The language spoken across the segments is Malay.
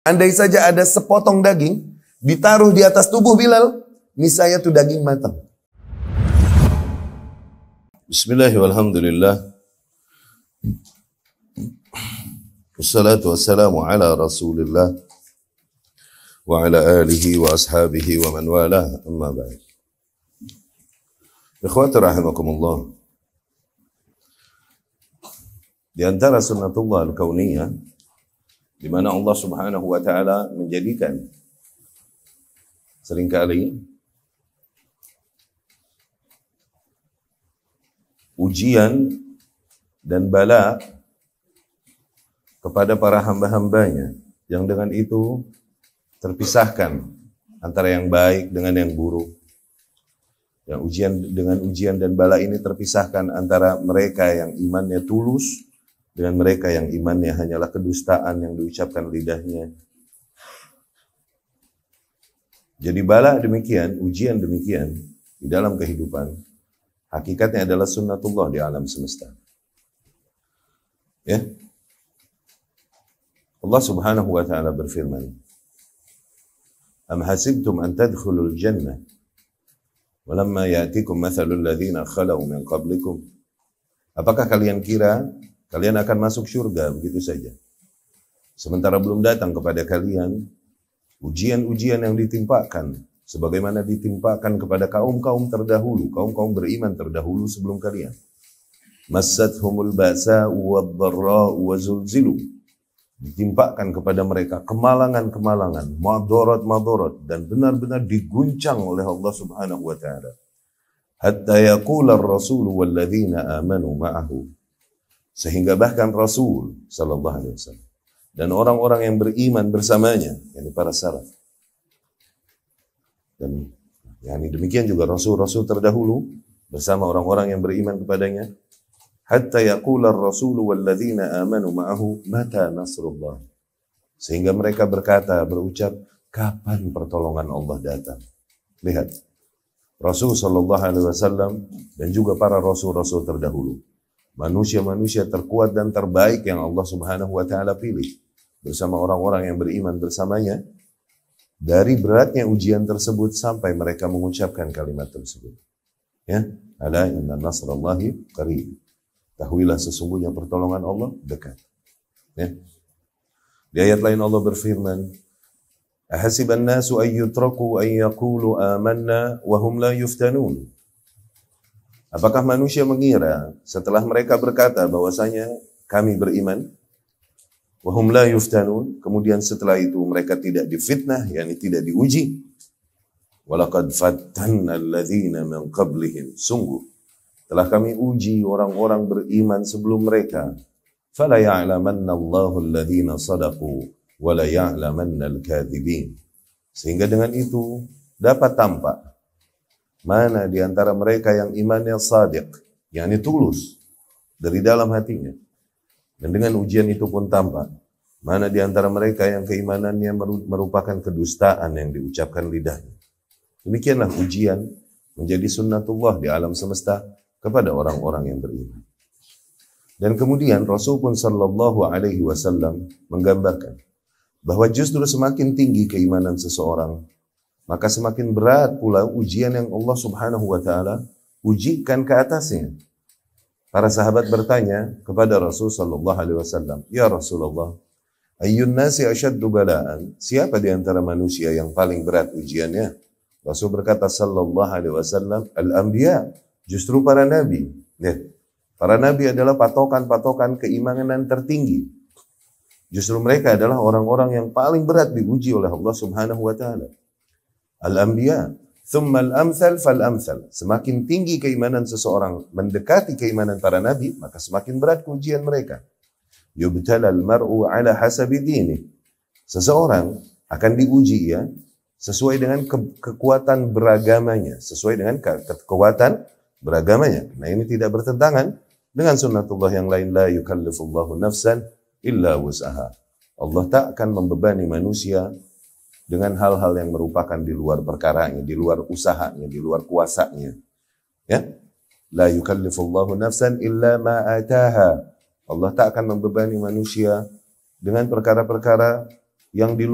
Andai saja ada sepotong daging ditaruh di atas tubuh Bilal, niscaya itu daging matang. Bismillahirrahmanirrahim. Wassalatu wassalamu ala Rasulillah wa ala alihi wa ashabihi wa man walah, amma ba'd. Ikhwati rahimakumullah. Di antara sunnatullah al-kauniyah, di mana Allah Subhanahu wa taala menjadikan seringkali ujian dan bala kepada para hamba-hambanya, yang dengan itu terpisahkan antara yang baik dengan yang buruk. Yang ujian dan bala ini terpisahkan antara mereka yang imannya tulus dengan mereka yang imannya hanyalah kedustaan yang diucapkan lidahnya. Jadi bala demikian, ujian demikian di dalam kehidupan, hakikatnya adalah sunnatullah di alam semesta. Ya. Allah Subhanahu wa taala berfirman, "Am hasibtum an tadkhulul jannah walamma ya'tikum mathalul ladzina khalau min qablikum?" Apakah kalian kira kalian akan masuk surga begitu saja, sementara belum datang kepada kalian ujian-ujian yang ditimpakan sebagaimana ditimpakan kepada kaum-kaum terdahulu, kaum-kaum beriman terdahulu sebelum kalian. Massathumul ba'sa wad-dharra wa zulzilu. Ditimpakan kepada mereka kemalangan-kemalangan, madarat-madarat, dan benar-benar diguncang oleh Allah Subhanahu wa taala. Hatta yaqula ar-rasul wal ladzina amanu ma'ahu. Sehingga bahkan Rasul sallallahu alaihi wasallam dan orang-orang yang beriman bersamanya, yakni para salaf. Dan demikian juga rasul-rasul terdahulu bersama orang-orang yang beriman kepadanya. Hatta yaqula ar-rasul wal ladzina amanu ma'ahu mata nasrullah. Sehingga mereka berucap, kapan pertolongan Allah datang? Lihat, Rasul sallallahu alaihi wasallam dan juga para rasul-rasul terdahulu, manusia-manusia terkuat dan terbaik yang Allah Subhanahu wa taala pilih bersama orang-orang yang beriman bersamanya. Dari beratnya ujian tersebut sampai mereka mengucapkan kalimat tersebut. Ya, ala inna nasrallahi qarib. Tahuilah sesungguhnya pertolongan Allah dekat. Ya. Di ayat lain Allah berfirman, ahasiban nasu ay yutraku ay yaqulu amanna wa hum la yuftanun. Apakah manusia mengira setelah mereka berkata bahwasanya kami beriman, wa hum la yuftanun, kemudian setelah itu mereka tidak difitnah, yakni tidak diuji. Walaqad fattanna alladzina min qablihim, sungguh telah kami uji orang-orang beriman sebelum mereka. Fala ya'lamanna Allahu alladzina shadaqu wa la ya'lamanna al-kadzibin. Sehingga dengan itu dapat tampak mana di antara mereka yang imannya shadiq, yakni tulus dari dalam hatinya. Dan dengan ujian itu pun tampak mana di antara mereka yang keimanannya merupakan kedustaan yang diucapkan lidahnya. Demikianlah ujian menjadi sunnatullah di alam semesta kepada orang-orang yang beriman. Dan kemudian Rasul pun sallallahu alaihi wasallam menggambarkan bahwa justru semakin tinggi keimanan seseorang, maka semakin berat pula ujian yang Allah Subhanahu wa taala ujikan ke atasnya. Para sahabat bertanya kepada Rasul sallallahu alaihi wasallam, "Ya Rasulullah, ayyun nasi asyaddu bala'an?" Siapa di antara manusia yang paling berat ujiannya? Rasul berkata sallallahu alaihi wasallam, "Al-anbiya." Justru para nabi. Lihat, para nabi adalah patokan-patokan keimanan tertinggi. Justru mereka adalah orang-orang yang paling berat diuji oleh Allah Subhanahu wa taala. Al-anbiya, thumma al-amthal fal-amthal. Semakin tinggi keimanan seseorang mendekati keimanan para nabi, maka semakin berat ujian mereka. Yubtala al-mar'u ala hasabi dinih. Seseorang akan diuji ya sesuai dengan kekuatan beragamanya, sesuai dengan kekuatan beragamanya. Nah, ini tidak bertentangan dengan sunnatullah yang lain, la yukallifullahu nafsan illa wus'aha. Allah tak akan membebani manusia dengan hal-hal yang merupakan di luar perkaranya, di luar usahanya, di luar kuasanya. Ya? La yukallifullahu nafsan illa ma ataha. Allah tak akan membebani manusia dengan perkara-perkara yang di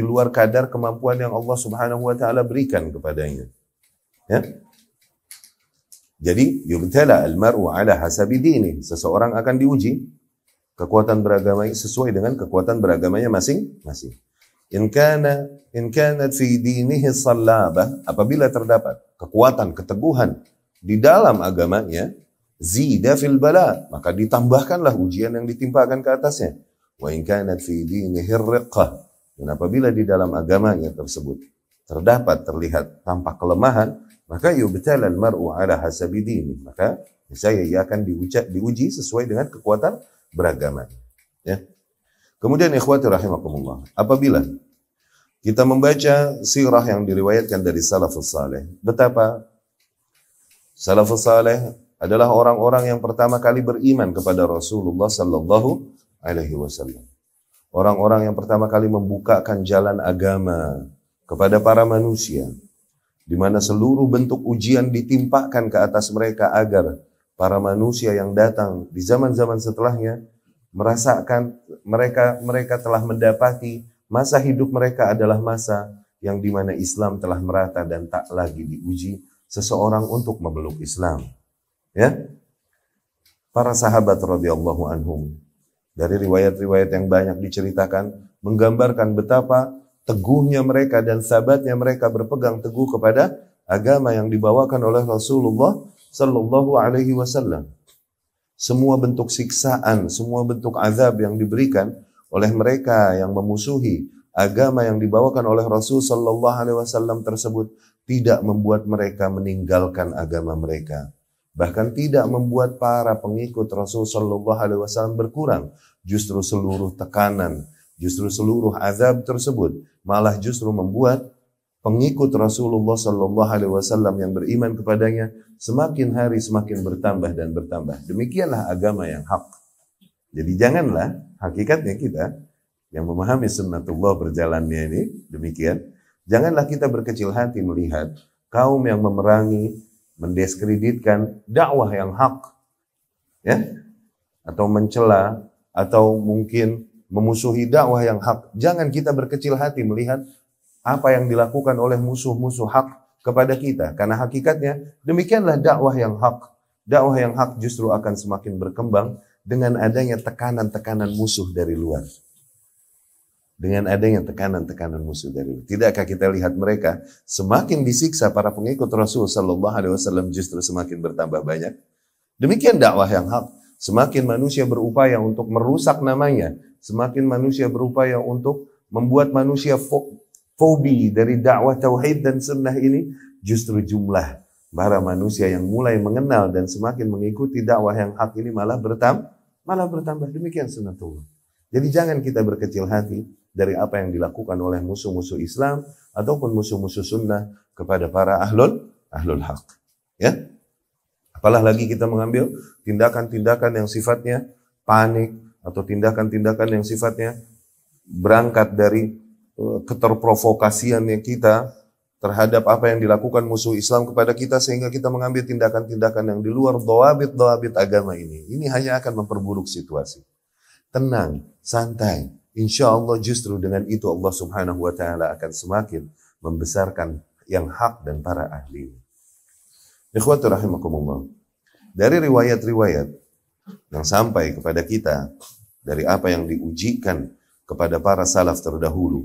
luar kadar kemampuan yang Allah Subhanahu wa taala berikan kepadanya. Ya? Jadi yubtala al-mar'u ala hasabi dini. Seseorang akan diuji kekuatan beragamanya sesuai dengan kekuatan beragamanya masing-masing. In kanat fi dinihi sallabah, apabila terdapat kekuatan keteguhan di dalam agamanya, zida fil bala, maka ditambahkanlah ujian yang ditimpakan ke atasnya. Wa in kanat fi dinihi riqqah, dan apabila di dalam agamanya tersebut terlihat tampak kelemahan, maka yubtala al-mar'u ala hasabi dini, maka ia akan diuji sesuai dengan kekuatan beragama. Ya. Kemudian ikhwati rahimakumullah, apabila kita membaca sirah yang diriwayatkan dari salafus saleh, betapa salafus saleh adalah orang-orang yang pertama kali beriman kepada Rasulullah sallallahu alaihi wasallam. Orang-orang yang pertama kali membukakan jalan agama kepada para manusia, di mana seluruh bentuk ujian ditimpakan ke atas mereka agar para manusia yang datang di zaman-zaman setelahnya merasakan mereka telah mendapati masa hidup mereka adalah masa yang di mana Islam telah merata dan tak lagi diuji seseorang untuk memeluk Islam. Ya, para sahabat radhiyallahu anhum dari riwayat-riwayat yang banyak diceritakan menggambarkan betapa teguhnya mereka dan sabatnya mereka berpegang teguh kepada agama yang dibawakan oleh Rasulullah sallallahu alaihi wasallam. Semua bentuk siksaan, semua bentuk azab yang diberikan oleh mereka yang memusuhi agama yang dibawakan oleh Rasul sallallahu alaihi wasallam tersebut tidak membuat mereka meninggalkan agama mereka. Bahkan tidak membuat para pengikut Rasul sallallahu alaihi wasallam berkurang. Justru seluruh tekanan, justru seluruh azab tersebut malah justru membuat pengikut Rasulullah sallallahu alaihi wasallam yang beriman kepadanya semakin hari semakin bertambah dan bertambah. Demikianlah agama yang hak. Jadi janganlah hakikatnya kita yang memahami sunnatullah berjalannya ini demikian. Janganlah kita berkecil hati melihat kaum yang memerangi, mendiskreditkan dakwah yang hak, ya, atau mencela, atau mungkin memusuhi dakwah yang hak. Jangan kita berkecil hati melihat apa yang dilakukan oleh musuh-musuh hak kepada kita. Karena hakikatnya demikianlah dakwah yang hak. Dakwah yang hak justru akan semakin berkembang dengan adanya tekanan-tekanan musuh dari luar. Dengan adanya tekanan-tekanan musuh dari luar. Tidakkah kita lihat mereka semakin disiksa para pengikut Rasul sallallahu alaihi wasallam justru semakin bertambah banyak? Demikian dakwah yang hak. Semakin manusia berupaya untuk merusak namanya, semakin manusia berupaya untuk membuat manusia fobi dari dakwah tauhid dan sunnah ini, justru jumlah para manusia yang mulai mengenal dan semakin mengikuti dakwah yang hak ini malah bertambah. Demikian sunnatullah. Jadi jangan kita berkecil hati dari apa yang dilakukan oleh musuh-musuh Islam ataupun musuh-musuh sunnah kepada para ahlul haq. Ya. Apalah lagi kita mengambil tindakan-tindakan yang sifatnya panik atau tindakan-tindakan yang sifatnya berangkat dari keterprovokasiannya kita terhadap apa yang dilakukan musuh Islam kepada kita sehingga kita mengambil tindakan-tindakan yang di luar dhawabit agama ini. Ini hanya akan memperburuk situasi. Tenang, santai. Insya Allah justru dengan itu Allah subhanahu wa ta'ala akan semakin membesarkan yang hak dan para ahli. Ikhwatu rahimakumullah. Dari riwayat-riwayat yang sampai kepada kita dari apa yang diujikan kepada para salaf terdahulu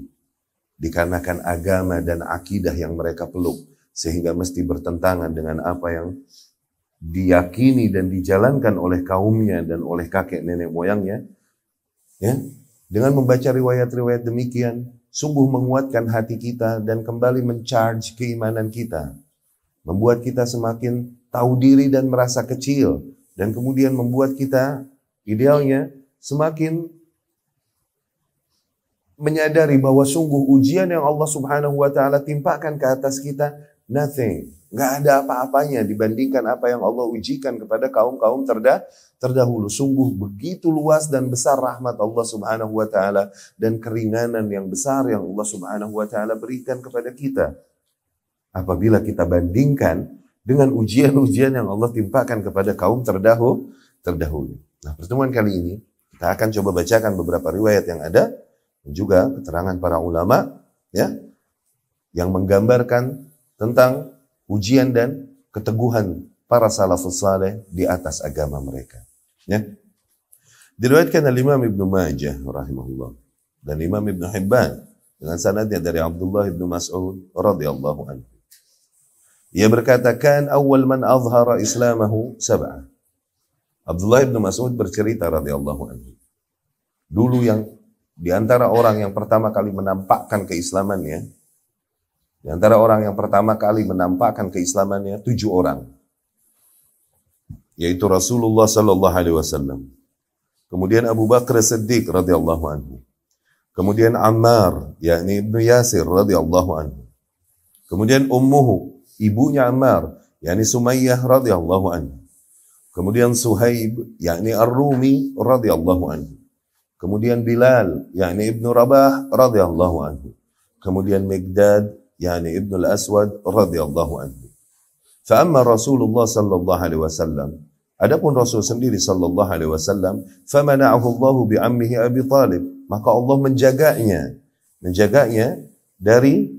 dikarenakan agama dan akidah yang mereka peluk sehingga mesti bertentangan dengan apa yang diyakini dan dijalankan oleh kaumnya dan oleh kakek nenek moyangnya, ya, dengan membaca riwayat-riwayat demikian sungguh menguatkan hati kita dan kembali mencharge keimanan kita, membuat kita semakin tahu diri dan merasa kecil, dan kemudian membuat kita idealnya semakin menyadari bahwa sungguh ujian yang Allah subhanahu wa ta'ala timpakan ke atas kita, nothing. Nggak ada apa-apanya dibandingkan apa yang Allah ujikan kepada kaum-kaum terdahulu. Sungguh begitu luas dan besar rahmat Allah subhanahu wa ta'ala dan keringanan yang besar yang Allah subhanahu wa ta'ala berikan kepada kita. Apabila kita bandingkan dengan ujian-ujian yang Allah timpakan kepada kaum terdahulu. Nah, pertemuan kali ini kita akan coba bacakan beberapa riwayat yang ada juga keterangan para ulama ya yang menggambarkan tentang ujian dan keteguhan para salafus saleh di atas agama mereka. Ya. Diriwayatkan oleh Imam Ibnu Majah rahimahullah dan Imam Ibnu Hibban dengan sanadnya dari Abdullah Ibnu Mas'ud radhiyallahu anhu. Ia berkata, "Kan awal man azhara islamahu sab'ah." Abdullah Ibnu Mas'ud bercerita radhiyallahu anhu. Dulu yang di antara orang yang pertama kali menampakkan keislamannya, di antara orang yang pertama kali menampakkan keislamannya 7 orang. Yaitu Rasulullah sallallahu alaihi wasallam. Kemudian Abu Bakar Siddiq radhiyallahu anhu. Kemudian Ammar, yakni Ibnu Yasir radhiyallahu anhu. Kemudian ummuhu, ibunya Ammar, yakni Sumayyah radhiyallahu anhu. Kemudian Suhaib, yakni Ar-Rumi radhiyallahu anhu. Kemudian Bilal, yakni Ibnu Rabah radhiyallahu anhu. Kemudian Miqdad, yakni Ibnu Al-Aswad radhiyallahu anhu. Fa amma Rasulullah sallallahu alaihi wasallam, adapun Rasul sendiri sallallahu alaihi wasallam, famana'ahu Allah bi ammihi Abi Talib, maka Allah menjaganya dari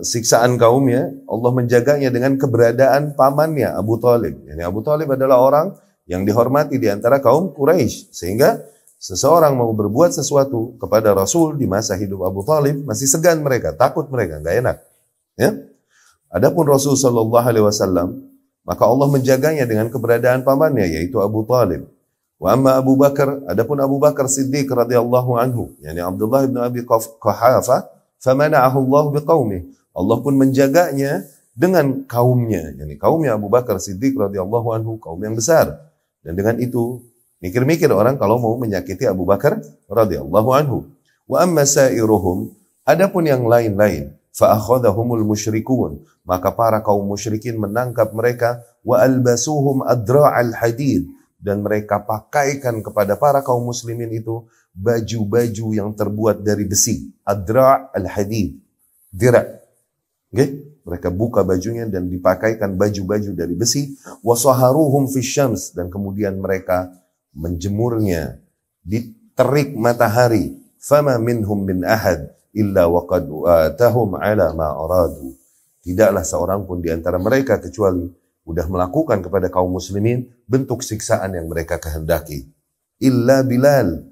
siksaan kaumnya. Allah menjaganya dengan keberadaan pamannya Abu Talib. Yani Abu Talib adalah orang yang dihormati di antara kaum Quraisy, sehingga seseorang mau berbuat sesuatu kepada Rasul di masa hidup Abu Talib masih segan mereka, takut mereka, nggak enak. Ya. Adapun Rasul sallallahu alaihi wasallam, maka Allah menjaganya dengan keberadaan pamannya yaitu Abu Talib. Wa amma Abu Bakar, adapun Abu Bakar Siddiq radhiyallahu anhu, yani Abdullah bin Abi Quhafah, famana'ahu Allah biqaumih. Allah pun menjaganya dengan kaumnya, yani kaumnya Abu Bakar Siddiq radhiyallahu anhu, kaum yang besar. Dan dengan itu mikir-mikir orang kalau mau menyakiti Abu Bakar radhiyallahu anhu. Wa amma sa'iruhum, adapun yang lain-lain, fa akhadhahumul musyrikun, maka para kaum musyrikin menangkap mereka, wa albasuhum adra'al hadid, dan mereka pakaikan kepada para kaum muslimin itu baju-baju yang terbuat dari besi. Adra' al-hadid, dira'. Okay? Mereka buka bajunya dan dipakaikan baju-baju dari besi. Wasaharuhum fi syams, dan kemudian mereka menjemurnya di terik matahari. Fama minhum min ahad illa waqad atahum ala ma aradu. Tidaklah seorang pun di antara mereka kecuali sudah melakukan kepada kaum muslimin bentuk siksaan yang mereka kehendaki. Illa Bilal,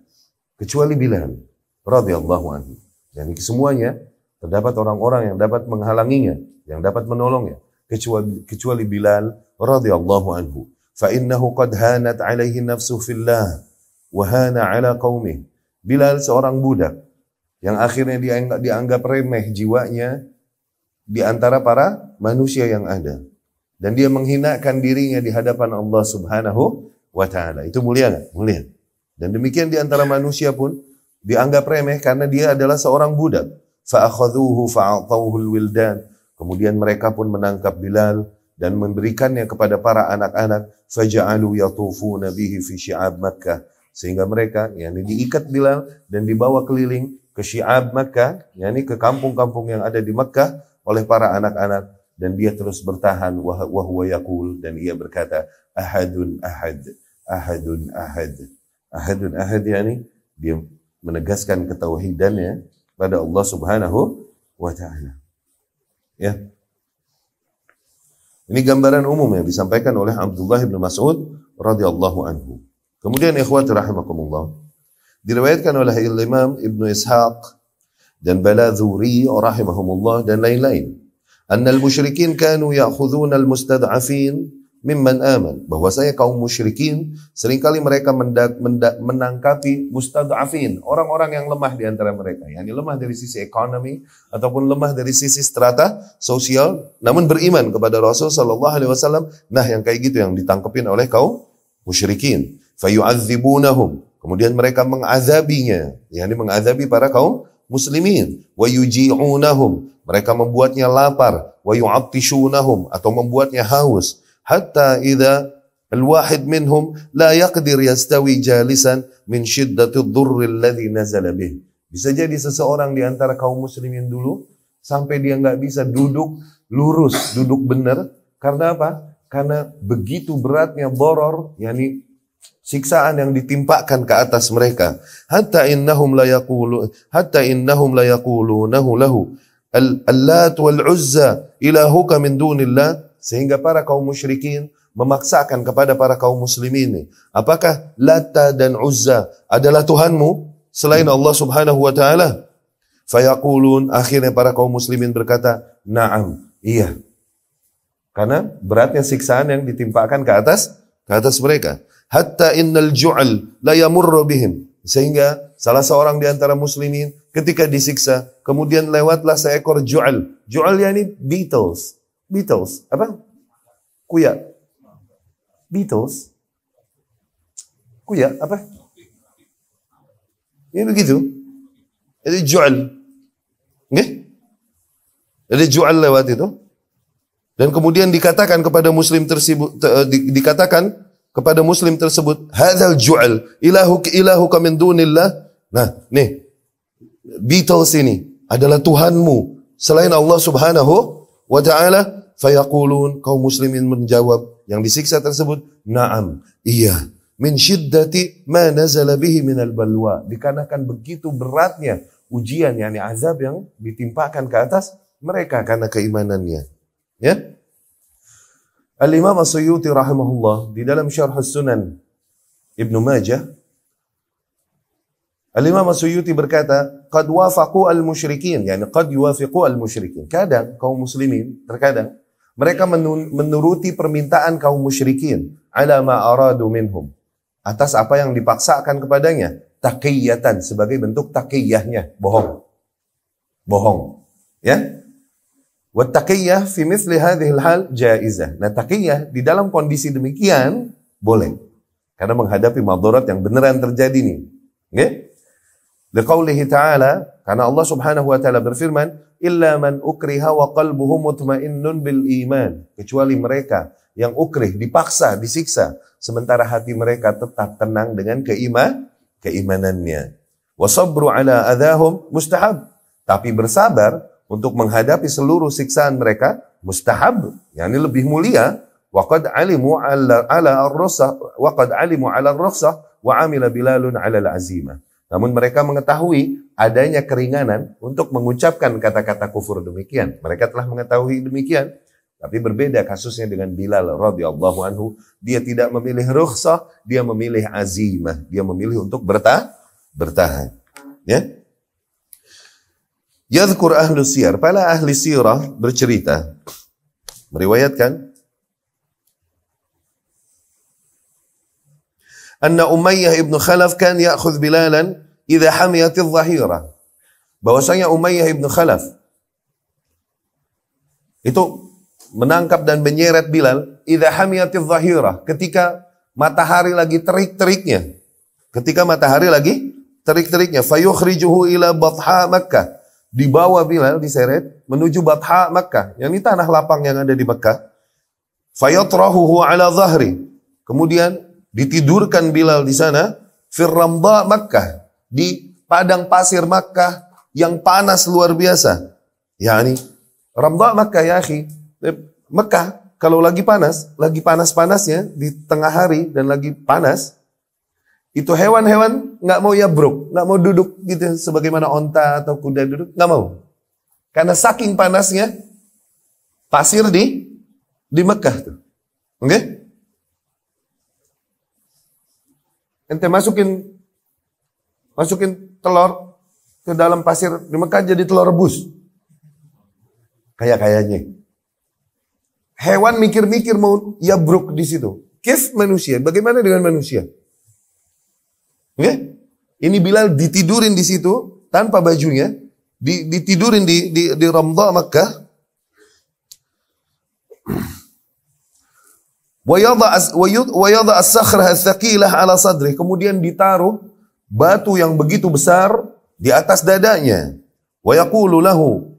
kecuali Bilal radhiyallahu anhu. Dan semuanya terdapat orang-orang yang dapat menghalanginya, yang dapat menolongnya, kecuali Bilal radhiyallahu anhu. Fa innahu qad hanat alaihi nafsu fillah wa hana ala qaumih. Bilal seorang budak yang akhirnya dianggap remeh jiwanya di antara para manusia yang ada, dan dia menghinakan dirinya di hadapan Allah Subhanahu wa taala. Itu mulia enggak? Mulia. Dan demikian di antara manusia pun dianggap remeh karena dia adalah seorang budak. Fa akhadhuhu fa'atawhu al-wildan. Kemudian mereka pun menangkap Bilal dan memberikannya kepada para anak-anak. Faja'alu yatufuna bihi fi syi'ab Makkah. Sehingga mereka diikat Bilal dan dibawa keliling ke Syi'ab Makkah, yakni ke kampung-kampung yang ada di Makkah oleh para anak-anak, dan dia terus bertahan wa huwa yaqul, dan ia berkata ahadun ahad, ahadun ahad. Ahadun ahad, yakni dia menegaskan ketauhidannya pada Allah Subhanahu wa taala. Ya. Ini gambaran umum yang disampaikan oleh Abdullah bin Mas'ud radhiyallahu anhu. Kemudian ikhwati rahimakumullah, diriwayatkan oleh Imam Ibnu Ishaq dan Baladhuri rahimahumullah dan lain-lain, annal musyrikin kanu ya'khudhuna al-mustad'afin mimman aman, bahwasanya kaum musyrikin seringkali mereka menangkapi mustad'afin, orang-orang yang lemah di antara mereka, yakni lemah dari sisi ekonomi ataupun lemah dari sisi strata sosial, namun beriman kepada Rasul sallallahu alaihi wasallam. Nah, yang kayak gitu yang ditangkepin oleh kaum musyrikin. Fayu'adzibunahum, kemudian mereka mengazabinya, yakni mengazabi para kaum muslimin. Wa yuji'unahum, mereka membuatnya lapar. Wa yu'attishunahum, atau membuatnya haus. Hatta idza al-wahid minhum la yaqdir yastawi jalisan min shiddati ad-durr alladhi nazala bih. Bisa jadi seseorang di antara kaum muslimin dulu sampai dia nggak bisa duduk lurus, duduk benar. Karena apa? Karena begitu beratnya doror, yakni siksaan yang ditimpakan ke atas mereka. Hatta innahum la yaqulunahu lahu Al-Lat wal-Uzza ilahuka min dunillah, sehingga para kaum musyrikin memaksakan kepada para kaum muslimin, apakah Lata dan Uzza adalah Tuhanmu selain Allah Subhanahu wa taala? Fayaqulun, akhirnya para kaum muslimin berkata, "Na'am, iya." Karena beratnya siksaan yang ditimpakan ke atas mereka. Hatta innal ju'al la yamurru bihim, sehingga salah seorang di antara muslimin ketika disiksa, kemudian lewatlah seekor ju'al. Ju'al yani beetles. Beetles, apa? Kuya. Beetles. Kuya, apa? Ini begitu. Jadi ju'al. Nggih? Jadi ju'al lewat itu. Dan kemudian dikatakan kepada muslim tersebut, hadzal ju'al ilahuka min dunillah. Nah, nih, Beatles ini adalah Tuhanmu selain Allah Subhanahu wa ta'ala. Fayaqulun, kaum muslimin menjawab yang disiksa tersebut, na'am, iya, min syiddati ma nazala bihi minal balwa, dikarenakan begitu beratnya ujian, yakni azab yang ditimpakan ke atas mereka karena keimanannya. Ya. Al-Imam As-Suyuti rahimahullah di dalam Syarh Sunan Ibnu Majah, Al-Imam As-Suyuti berkata, qad wafaqu al-musyrikin, yani qad yuwafiqu al-musyrikin. Kadang kaum muslimin, terkadang mereka menuruti permintaan kaum musyrikin ala ma aradu minhum, atas apa yang dipaksakan kepadanya, taqiyatan, sebagai bentuk taqiyahnya, bohong. Ya. Wa taqiyah fi mithli hadhihi al-hal jaizah. Nah, taqiyah di dalam kondisi demikian boleh. Karena menghadapi madarat yang beneran terjadi nih. Nggih? Liqaulihi ta'ala, karena Allah Subhanahu wa ta'ala berfirman, illa man ukriha wa qalbuhu mutmainnun bil iman, kecuali mereka yang ukrih, dipaksa, disiksa, sementara hati mereka tetap tenang dengan keimanannya. Wa sabru ala adahum mustahab, tapi bersabar untuk menghadapi seluruh siksaan mereka mustahab, yakni lebih mulia. Wa qad alimu ala ar-rukhsah wa qad alimu ala ar-rukhsah wa amila Bilalun ala al-azimah. Namun mereka mengetahui adanya keringanan untuk mengucapkan kata-kata kufur demikian. Mereka telah mengetahui demikian. Tapi berbeda kasusnya dengan Bilal radhiyallahu anhu. Dia tidak memilih rukhsah, dia memilih azimah. Dia memilih untuk bertahan. Ya. Yadhkur ahlu siyar. Para ahli sirah bercerita, meriwayatkan, anna Umayyah ibn Khalaf kan ya'khudh Bilalan idza hamiyatiz zahira. Bahwasanya Umayyah ibn Khalaf itu menangkap dan menyeret Bilal idza hamiyatiz zahira, ketika matahari lagi terik-teriknya. Ketika matahari lagi terik-teriknya, fayukhrijuhu ila Batha Makkah. Dibawa Bilal, diseret menuju Batha Makkah, yang ini tanah lapang yang ada di Makkah. Fayatrahuhu ala zahri. Kemudian ditidurkan Bilal di sana, firramda Makkah, di padang pasir Makkah yang panas luar biasa. Yani ramda Makkah ya akhi, Makkah kalau lagi panas-panasnya di tengah hari dan lagi panas, itu hewan-hewan nggak mau yabruk, nggak mau duduk gitu sebagaimana onta atau kuda duduk, nggak mau. Karena saking panasnya pasir di Makkah tuh. Oke? Okay? Ente masukin telur ke dalam pasir di Mekah jadi telur rebus. Kayaknya. Hewan mikir-mikir mau yabruk di situ. Kif manusia? Bagaimana dengan manusia? Okay? Ini Bilal ditidurin di situ tanpa bajunya, ditidurin di Ramdha Mekah. Wa yadha as-sakhrah as-thaqilah ala sadri, kemudian ditaruh batu yang begitu besar di atas dadanya. Wa yaqulu lahu,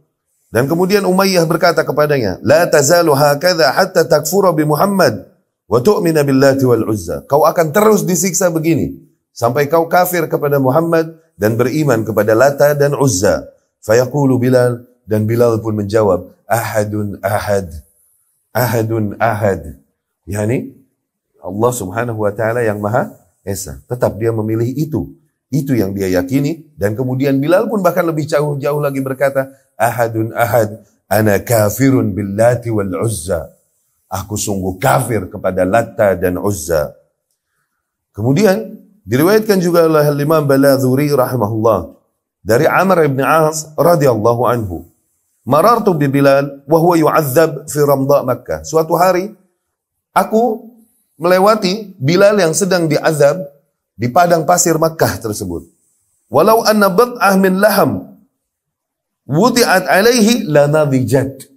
dan kemudian Umayyah berkata kepadanya, la tazalu hakadha hatta takfura bi Muhammad wa tu'mina billati wal Uzza. Kau akan terus disiksa begini sampai kau kafir kepada Muhammad dan beriman kepada Lata dan Uzza. Fayaqulu Bilal, dan Bilal pun menjawab, ahadun ahad. Yani Allah Subhanahu wa taala yang Maha Esa. Tetap dia memilih itu. Itu yang dia yakini, dan kemudian Bilal pun bahkan lebih jauh lagi berkata, ahadun ahad, ana kafirun billati wal uzza. Aku sungguh kafir kepada Latta dan Uzza. Kemudian diriwayatkan juga oleh Imam Baladhuri rahimahullah dari Amr ibn As radhiyallahu anhu. Marartu bi Bilal wa huwa yu'adzab fi ramda Makkah. Suatu hari aku melewati Bilal yang sedang diazab di padang pasir Makkah tersebut. Walau anna bad'ah min laham wudi'at alaihi lanadijat.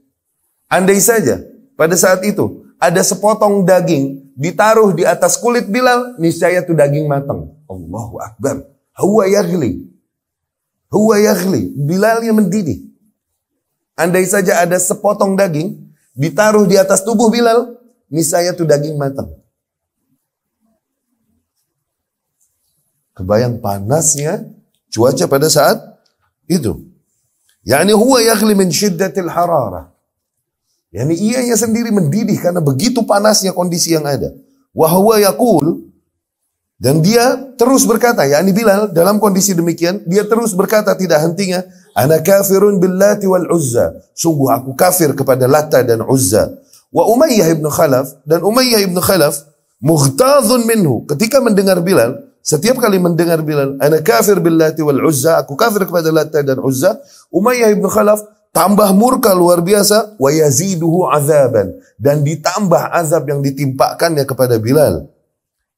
Andai saja pada saat itu ada sepotong daging ditaruh di atas kulit Bilal, niscaya itu daging matang. Allahu Akbar. Huwa yaghli. Huwa yaghli. Bilalnya mendidih. Andai saja ada sepotong daging ditaruh di atas tubuh Bilal, niscaya itu daging matang. Kebayang panasnya cuaca pada saat itu. Yani huwa yaghli min syiddatil hararah. Yani ianya sendiri mendidih karena begitu panasnya kondisi yang ada. Wa huwa yaqul, dan dia terus berkata, yakni Bilal dalam kondisi demikian, dia terus berkata tidak hentinya, ana kafirun billati wal uzza. Sungguh aku kafir kepada Latta dan Uzza. Wa Umayyah ibn Khalaf, dan Umayyah ibn Khalaf mughtadhun minhu. Ketika mendengar Bilal, setiap kali mendengar Bilal, ana kafir billati wal uzza, aku kafir kepada Latta dan Uzza, Umayyah ibn Khalaf tambah murka luar biasa, wa yaziduhu azaban, dan ditambah azab yang ditimpakannya kepada Bilal.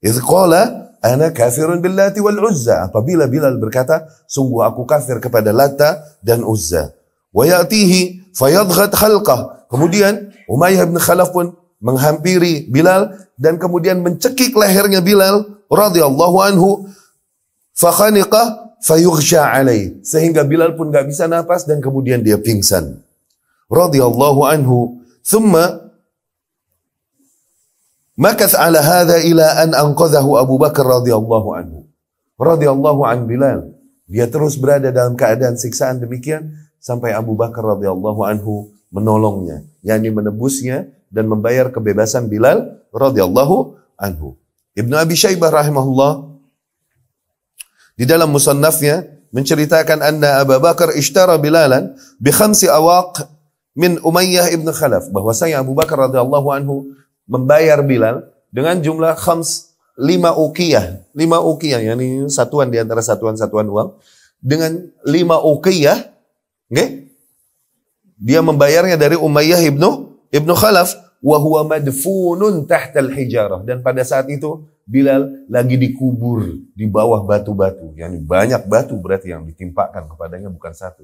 Idz qala ana kafirun billati wal uzza, apabila Bilal berkata, sungguh aku kafir kepada Latta dan Uzza. Wa ya'tihi fayadghat khalqah. Kemudian Umayyah bin Khalaf pun menghampiri Bilal dan kemudian mencekik lehernya Bilal radhiyallahu anhu, fa khaniqa fayughsha alai, sehingga Bilal pun enggak bisa napas dan kemudian dia pingsan radhiyallahu anhu. Thumma makath ala hadha ila an anqadhahu Abu Bakar radhiyallahu anhu. Radhiyallahu an Bilal. Dia terus berada dalam keadaan siksaan demikian sampai Abu Bakar radhiyallahu anhu menolongnya, yakni menebusnya dan membayar kebebasan Bilal radhiyallahu anhu. Ibnu Abi Syaibah rahimahullah di dalam musannafnya menceritakan anna Abu Bakar ishtara Bilalan bi 5 awaq min Umayyah ibn Khalaf, bahwasanya Abu Bakar radhiyallahu anhu membayar Bilal dengan jumlah 5 uqiyah. 5 uqiyah, yakni satuan di antara satuan-satuan uang, dengan 5 uqiyah, okay? Dia membayarnya dari Umayyah ibnu Khalaf, wa huwa madfunun tahta al-hijarah, dan pada saat itu Bilal lagi dikubur di bawah batu-batu, yakni banyak batu berarti yang ditimpakan kepadanya, bukan satu.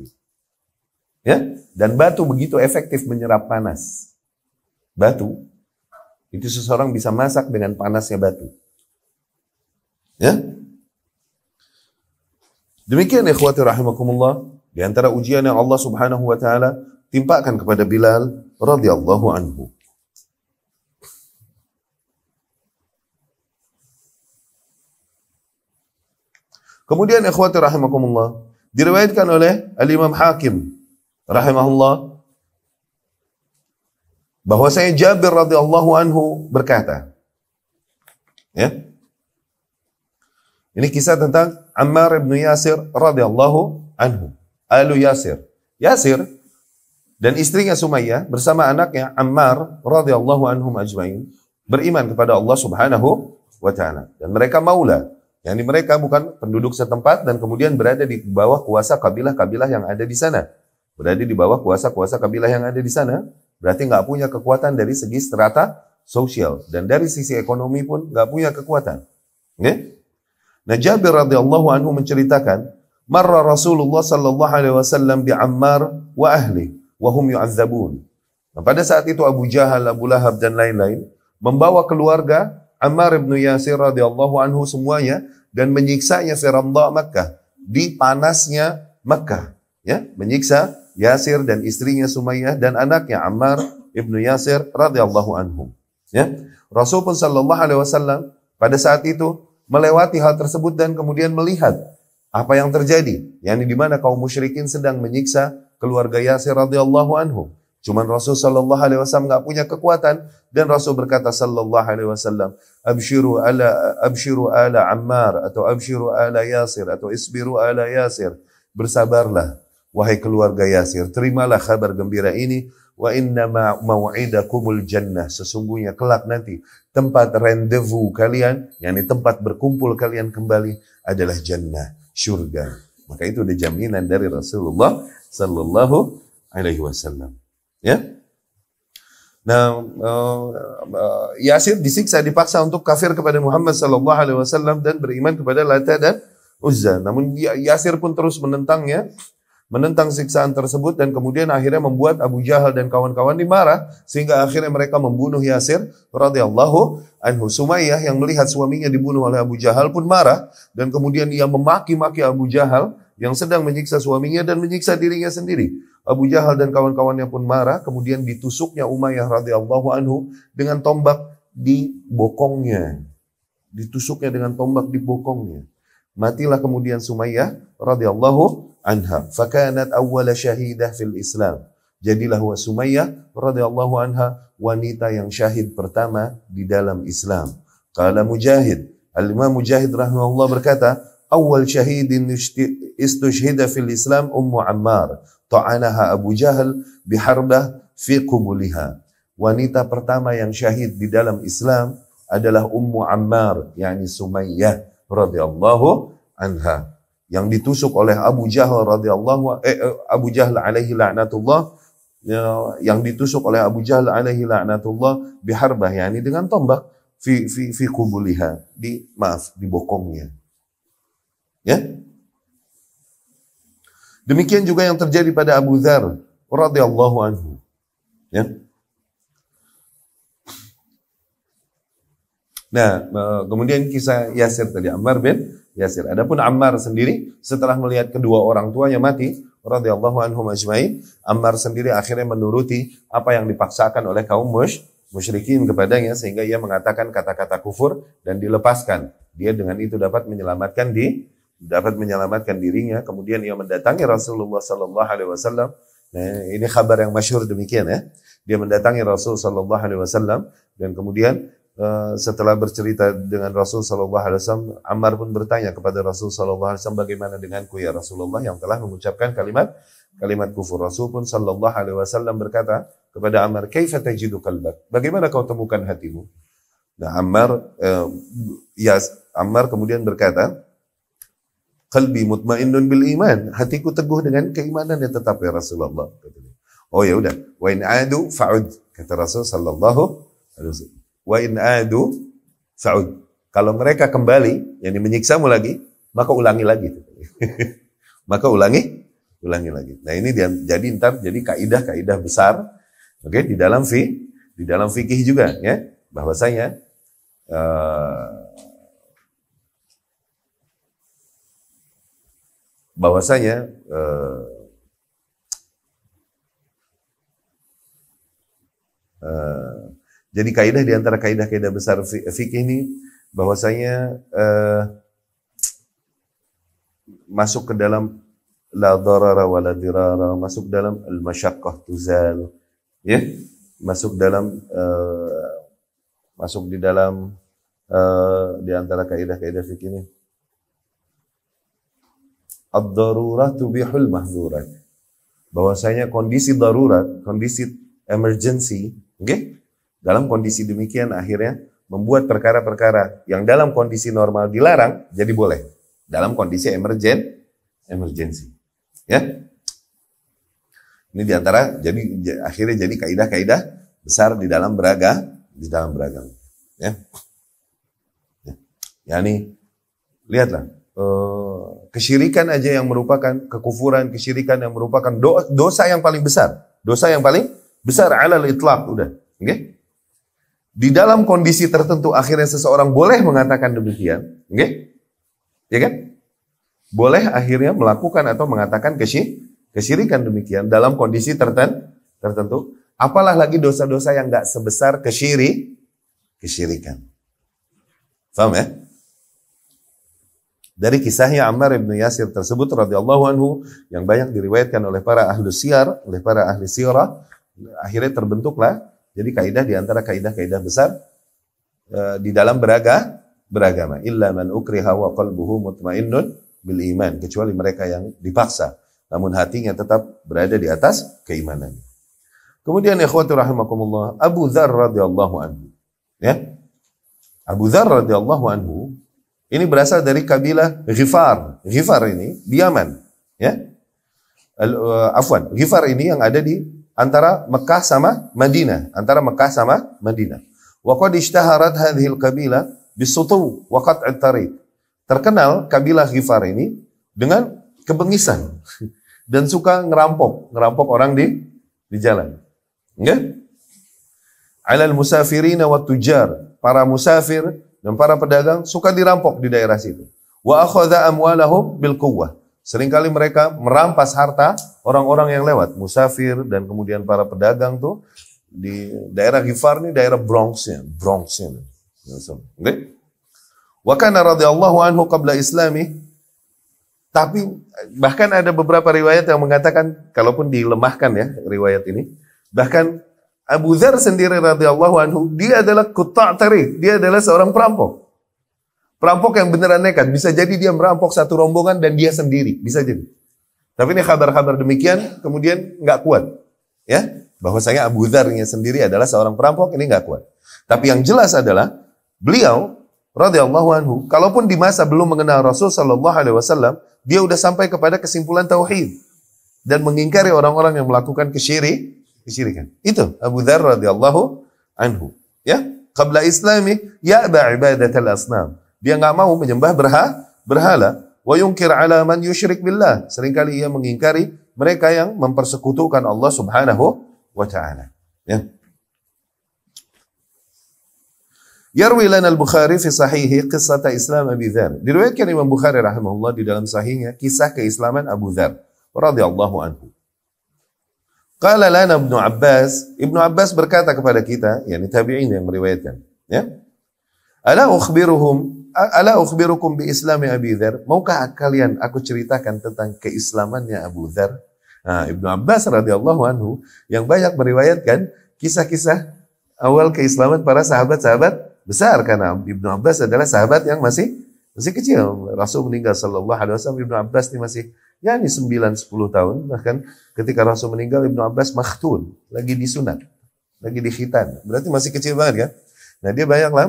Ya, dan batu begitu efektif menyerap panas. Batu itu seseorang bisa masak dengan panasnya batu. Ya. Demikian ikhwati rahimakumullah, di antara ujian yang Allah Subhanahu wa taala timpakan kepada Bilal radhiyallahu anhu. Kemudian ikhwati rahimakumullah, diriwayatkan oleh Al-Imam Hakim rahimahullah bahwasanya Jabir radhiyallahu anhu berkata, ya. Ini kisah tentang Ammar ibn Yasir radhiyallahu anhu. Alu Yasir. Yasir dan istrinya Sumayyah bersama anaknya Ammar radhiyallahu anhum ajmain beriman kepada Allah Subhanahu wa taala, dan mereka maula. Yani mereka bukan penduduk setempat dan kemudian berada di bawah kuasa kabilah-kabilah yang ada di sana. Berada di bawah kuasa-kuasa kabilah yang ada di sana, berarti nggak punya kekuatan dari segi strata sosial, dan dari sisi ekonomi pun nggak punya kekuatan. Okay? Nah, Jabir radhiyallahu anhu menceritakan, marra Rasulullah sallallahu alaihi wasallam bi Ammar wa ahli wa hum yu'adzabun. Nah, pada saat itu Abu Jahal, Abu Lahab dan lain-lain membawa keluarga Ammar ibn Yasir radhiyallahu anhu semuanya dan menyiksanya fi ramda Makkah, di panasnya Makkah, ya, menyiksa Yasir dan istrinya Sumayyah dan anaknya Ammar ibn Yasir radhiyallahu anhum. Ya, Rasul pun sallallahu alaihi wasallam pada saat itu melewati hal tersebut dan kemudian melihat apa yang terjadi, yakni di mana kaum musyrikin sedang menyiksa keluarga Yasir radhiyallahu anhu. Cuman Rasul sallallahu alaihi wasallam enggak punya kekuatan dan Rasul berkata sallallahu alaihi wasallam, abshiru ala Ammar atau abshiru ala Yasir atau isbiru ala Yasir. Bersabarlah wahai keluarga Yasir, terimalah kabar gembira ini. Wa inna mau'idakumul jannah, sesungguhnya kelak nanti tempat rendezvous kalian, yakni tempat berkumpul kalian kembali adalah jannah, syurga. Maka itu ada jaminan dari Rasulullah sallallahu alaihi wasallam. Ya. Nah, Yasir disiksa, dipaksa untuk kafir kepada Muhammad sallallahu alaihi wasallam dan beriman kepada Lata dan Uzza. Namun Yasir pun terus menentangnya, menentang siksaan tersebut, dan kemudian akhirnya membuat Abu Jahal dan kawan-kawan dimarah sehingga akhirnya mereka membunuh Yasir radhiyallahu anhu. Sumayyah yang melihat suaminya dibunuh oleh Abu Jahal pun marah dan kemudian ia memaki-maki Abu Jahal yang sedang menyiksa suaminya dan menyiksa dirinya sendiri. Abu Jahal dan kawan-kawannya pun marah, kemudian ditusuknya Umayyah radhiyallahu anhu dengan tombak di bokongnya. Ditusuknya dengan tombak di bokongnya. Matilah kemudian Sumayyah radhiyallahu anha. Fakanat awwala syahidah fil Islam. Jadilah Sumayyah radhiyallahu anha wanita yang syahid pertama di dalam Islam. Qala Mujahid, Al-Imam Mujahid rahimahullah berkata, awal syahidin istushhida fil Islam Ummu Ammar, ta'anaha Abu Jahal biharbah fi qubuliha. Wanita pertama yang syahid di dalam Islam adalah Ummu Ammar, yakni Sumayyah radhiyallahu anha, yang ditusuk oleh Abu Jahal Abu Jahal alaihi la'natullah, yang ditusuk oleh Abu Jahal alaihi la'natullah biharbah, yakni dengan tombak fi qubuliha, di bokongnya. Ya. Demikian juga yang terjadi pada Abu Dzar radhiyallahu anhu. Ya. Nah, kemudian kisah Yasir tadi, Ammar bin Yasir. Adapun Ammar sendiri setelah melihat kedua orang tuanya mati radhiyallahu anhum ajmain, Ammar sendiri akhirnya menuruti apa yang dipaksakan oleh kaum musyrikin kepadanya sehingga ia mengatakan kata-kata kufur dan dilepaskan. Dia dengan itu dapat menyelamatkan dirinya. Kemudian ia mendatangi Rasulullah sallallahu alaihi wasallam. Nah, ini kabar yang masyhur demikian ya. Dia mendatangi Rasul sallallahu alaihi wasallam dan kemudian setelah bercerita dengan Rasul sallallahu alaihi wasallam, Ammar pun bertanya kepada Rasul sallallahu alaihi wasallam, bagaimana denganku ya Rasulullah yang telah mengucapkan kalimat kufur. Rasul pun sallallahu alaihi wasallam berkata kepada Ammar, kaifa tajidu qalbak? Bagaimana kau temukan hatimu? Nah, Ammar kemudian berkata, qalbi mutmainnun bil iman, hatiku teguh dengan keimanan yang tetap ya Rasulullah. Oh ya udah, wa in adu fa'ud, kata Rasul sallallahu alaihi wasallam. Wa in adu fa'ud. Kalau mereka kembali, yang menyiksamu lagi, maka ulangi lagi. Maka ulangi lagi. Nah, ini jadi kaidah-kaidah besar, oke, di dalam fikih juga ya, bahwasanya jadi kaidah di antara kaidah-kaidah besar fikih ini bahwasanya masuk ke dalam la darara wa la dirara, masuk dalam al-masyaqqah tuzal, ya, masuk di dalam di antara kaidah-kaidah fikih ini ad-darurat tubihul mahdurat, bahwasanya kondisi darurat, kondisi emergency, oke? Dalam kondisi demikian akhirnya membuat perkara-perkara yang dalam kondisi normal dilarang jadi boleh dalam kondisi emergency. Ya. Ini diantara akhirnya jadi kaidah-kaidah besar di dalam beragama. Ya. Yani lihatlah, kesyirikan aja yang merupakan kekufuran, kesyirikan yang merupakan dosa yang paling besar. Dosa yang paling besar alal itlaq, udah. Oke? Okay? Di dalam kondisi tertentu akhirnya seseorang boleh mengatakan demikian, oke? Okay? Ya kan? Boleh akhirnya melakukan atau mengatakan kesyirikan demikian dalam kondisi tertentu. Apalah lagi dosa-dosa yang enggak sebesar kesyirikan. Paham ya? Dari kisahnya Ammar bin Yasir tersebut radhiyallahu anhu yang banyak diriwayatkan oleh para ahli siyar, oleh para ahli sirah, akhirnya terbentuklah jadi kaidah di antara kaidah-kaidah besar di dalam beragama. Illa man ukriha wa qalbuhu mutmainnun bil iman, kecuali mereka yang dipaksa namun hatinya tetap berada di atas keimanan. Kemudian ikhwati rahimakumullah, Abu Dzar radhiyallahu anhu. Ya. Abu Dzar radhiyallahu anhu ini berasal dari kabilah Ghifar. Ghifar ini di Yaman, ya. Ghifar ini yang ada di antara Mekah sama Madinah, Wa qad ishtaharat hadhihi al-qabilah bisutu wa qat'at tariq. Terkenal kabilah Ghifar ini dengan kebengisan dan suka ngerampok orang di jalan. Ya? Alal musafirina wa tujar, para musafir dan para pedagang suka dirampok di daerah situ. Wa akhadha amwalahum bil quwwah. Seringkali mereka merampas harta orang-orang yang lewat, musafir dan kemudian para pedagang tuh di daerah Ghifar ini daerah Bronx-nya. Okay? Wa kana radhiyallahu anhu qabla islami. Tapi bahkan ada beberapa riwayat yang mengatakan, kalaupun dilemahkan ya riwayat ini, bahkan Abu Dzar sendiri radhiyallahu anhu, dia adalah qutta' tariq, dia adalah seorang perampok. Perampok yang beneran nekat, bisa jadi dia merampok satu rombongan dan dia sendiri, bisa jadi. Tapi ini kabar-kabar demikian kemudian nggak kuat. Ya, bahwasanya Abu Dzar-nya sendiri adalah seorang perampok, ini nggak kuat. Tapi yang jelas adalah beliau radhiyallahu anhu, kalaupun di masa belum mengenal Rasul sallallahu alaihi wasallam, dia udah sampai kepada kesimpulan tauhid dan mengingkari orang-orang yang melakukan kesyirikan. Itu Abu Dzar radhiyallahu anhu. Ya, qabla islami ya'ba ibadatal asnam. Dia enggak mau menyembah berhala. Wa yunkir ala man yusyrik billah. Seringkali ia mengingkari mereka yang mempersekutukan Allah Subhanahu wa taala. Ya. Yarwi lana al-Bukhari fi sahihi qissata Islam Abi Dzar. Diriwayatkan Imam Bukhari rahimahullah di dalam sahihnya kisah keislaman Abu Dzar radhiyallahu anhu. Qala lana Ibnu Abbas, Ibnu Abbas berkata kepada kita, yakni tabi'in yang meriwayatkan, ya. Ala ukhbirukum bi islami Abi Dzar? Maukah kalian aku ceritakan tentang keislamannya Abu Dzar? Nah, Ibnu Abbas radhiyallahu anhu yang banyak meriwayatkan kisah-kisah awal keislaman para sahabat-sahabat besar, karena Ibnu Abbas adalah sahabat yang masih kecil. Rasul meninggal sallallahu alaihi wasallam, Ibnu Abbas ini masih 9-10 tahun. Bahkan ketika Rasul meninggal, Ibnu Abbas makhtun, lagi disunat, lagi dikhitan. Berarti masih kecil banget kan? Nah, dia banyaklah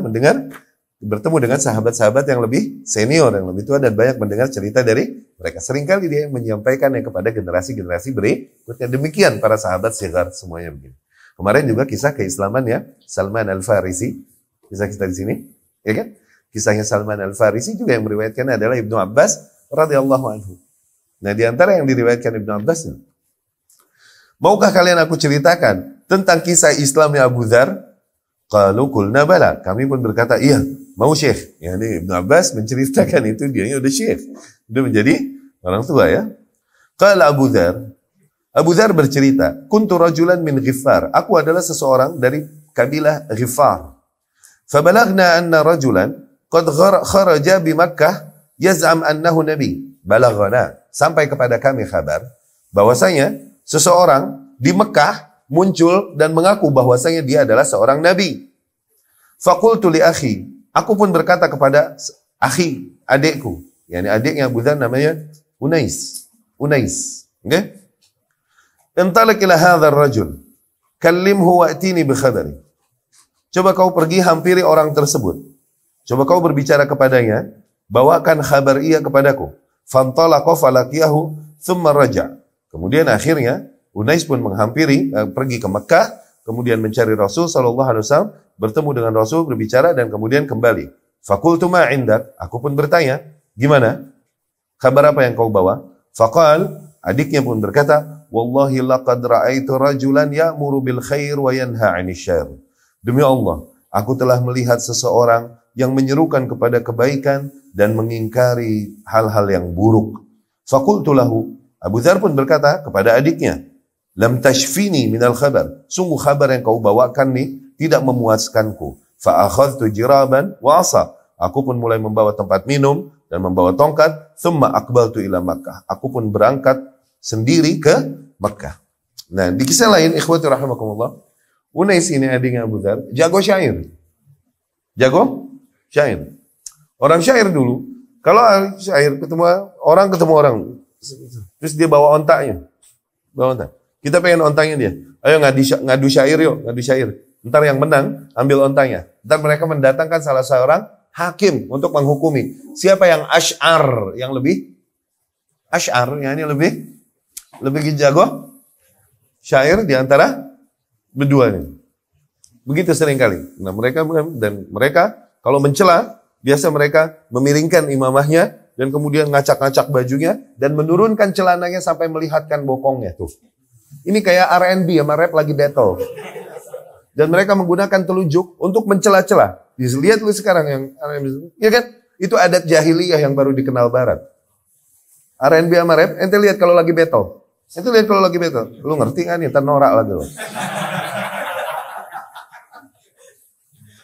bertemu dengan sahabat-sahabat yang lebih senior, yang lebih tua, dan banyak mendengar cerita dari mereka. Seringkali dia menyampaikannya kepada generasi-generasi berikutnya. Demikian para sahabat sigar semuanya begini. Kemarin juga kisah keislamannya Salman Al-Farisi. Kisah-kisah di sini, ya kan? Kisahnya Salman Al-Farisi juga yang meriwayatkan adalah Ibnu Abbas radhiyallahu anhu. Nah, di antara yang diriwayatkan Ibnu Abbas, maukah kalian aku ceritakan tentang kisah Islamnya Abu Dzar? Qalu qulna bala. Kami pun berkata, iya, mau Syekh. Ya, ini Ibnu Abbas menceritakan itu, dia udah Syekh. Udah menjadi orang tua ya. Qala Abu Dzar. Abu Dzar bercerita, kuntu rajulan min Ghifar. Aku adalah seseorang dari kabilah Ghifar. Fabalagna anna rajulan qad kharaja bi Makkah yaz'am annahu nabi. Balaghana. Sampai kepada kami kabar bahwasanya seseorang di Mekah muncul dan mengaku bahwasanya dia adalah seorang nabi. Faqultu li akhi, aku pun berkata kepada akhi, adikku, yakni adiknya Abu Dzar namanya Unais. Okay? Intalik ila hadzal rajul, kallimhu wa'tini bi khabari. Coba kau pergi hampiri orang tersebut. Coba kau berbicara kepadanya, bawakan kabar ia kepadaku. Fantalaqa falaqiyahu thumma raja'. Kemudian akhirnya Unais pun menghampiri, pergi ke Mekah, kemudian mencari Rasul sallallahu alaihi wasallam, bertemu dengan Rasul, berbicara dan kemudian kembali. Faqultu ma 'indak? Aku pun bertanya, gimana? Kabar apa yang kau bawa? Faqal, adiknya pun berkata, wallahi laqad ra'aitu rajulan ya'muru bil khair wa yanha 'anil syarr. Demi Allah, aku telah melihat seseorang yang menyerukan kepada kebaikan dan mengingkari hal-hal yang buruk. Faqultu lahu, Abu Dzar pun berkata kepada adiknya, lam tashfini minal khabar. Sungguh kabar yang kau bawakan nih tidak memuaskanku. Fa akhadhtu jiraban wa 'asa. Aku pun mulai membawa tempat minum dan membawa tongkat. Thumma aqbaltu ila Makkah. Aku pun berangkat sendiri ke Makkah. Nah, di kisah lain, ikhwati rahimakumullah, Unais ini adiknya Abu Dzar, jago syair. Jago syair. Orang syair dulu, kalau syair ketemu orang, terus dia bawa ontanya. Bawa onta. Kita pengen ontanya dia. Ayo ngadu syair yuk, ngadu syair. Ntar yang menang, ambil ontanya. Ntar mereka mendatangkan salah seorang hakim untuk menghukumi. Siapa yang asy'ar, yang lebih asy'ar, yang ini lebih jago syair di antara berdua ini. Begitu sering kali. Nah, mereka kalau mencela, biasa mereka memiringkan imamahnya dan kemudian ngacak-ngacak bajunya dan menurunkan celananya sampai melihatkan bokongnya tuh. Ini kayak R&B sama rap lagi battle. Dan mereka menggunakan telunjuk untuk mencela-cela. Lihat lu sekarang yang R&B, ya kan? Itu adat jahiliyah yang baru dikenal barat. R&B sama rap, ente lihat kalau lagi battle. Lu ngerti kan? Ntar norak lagi lo.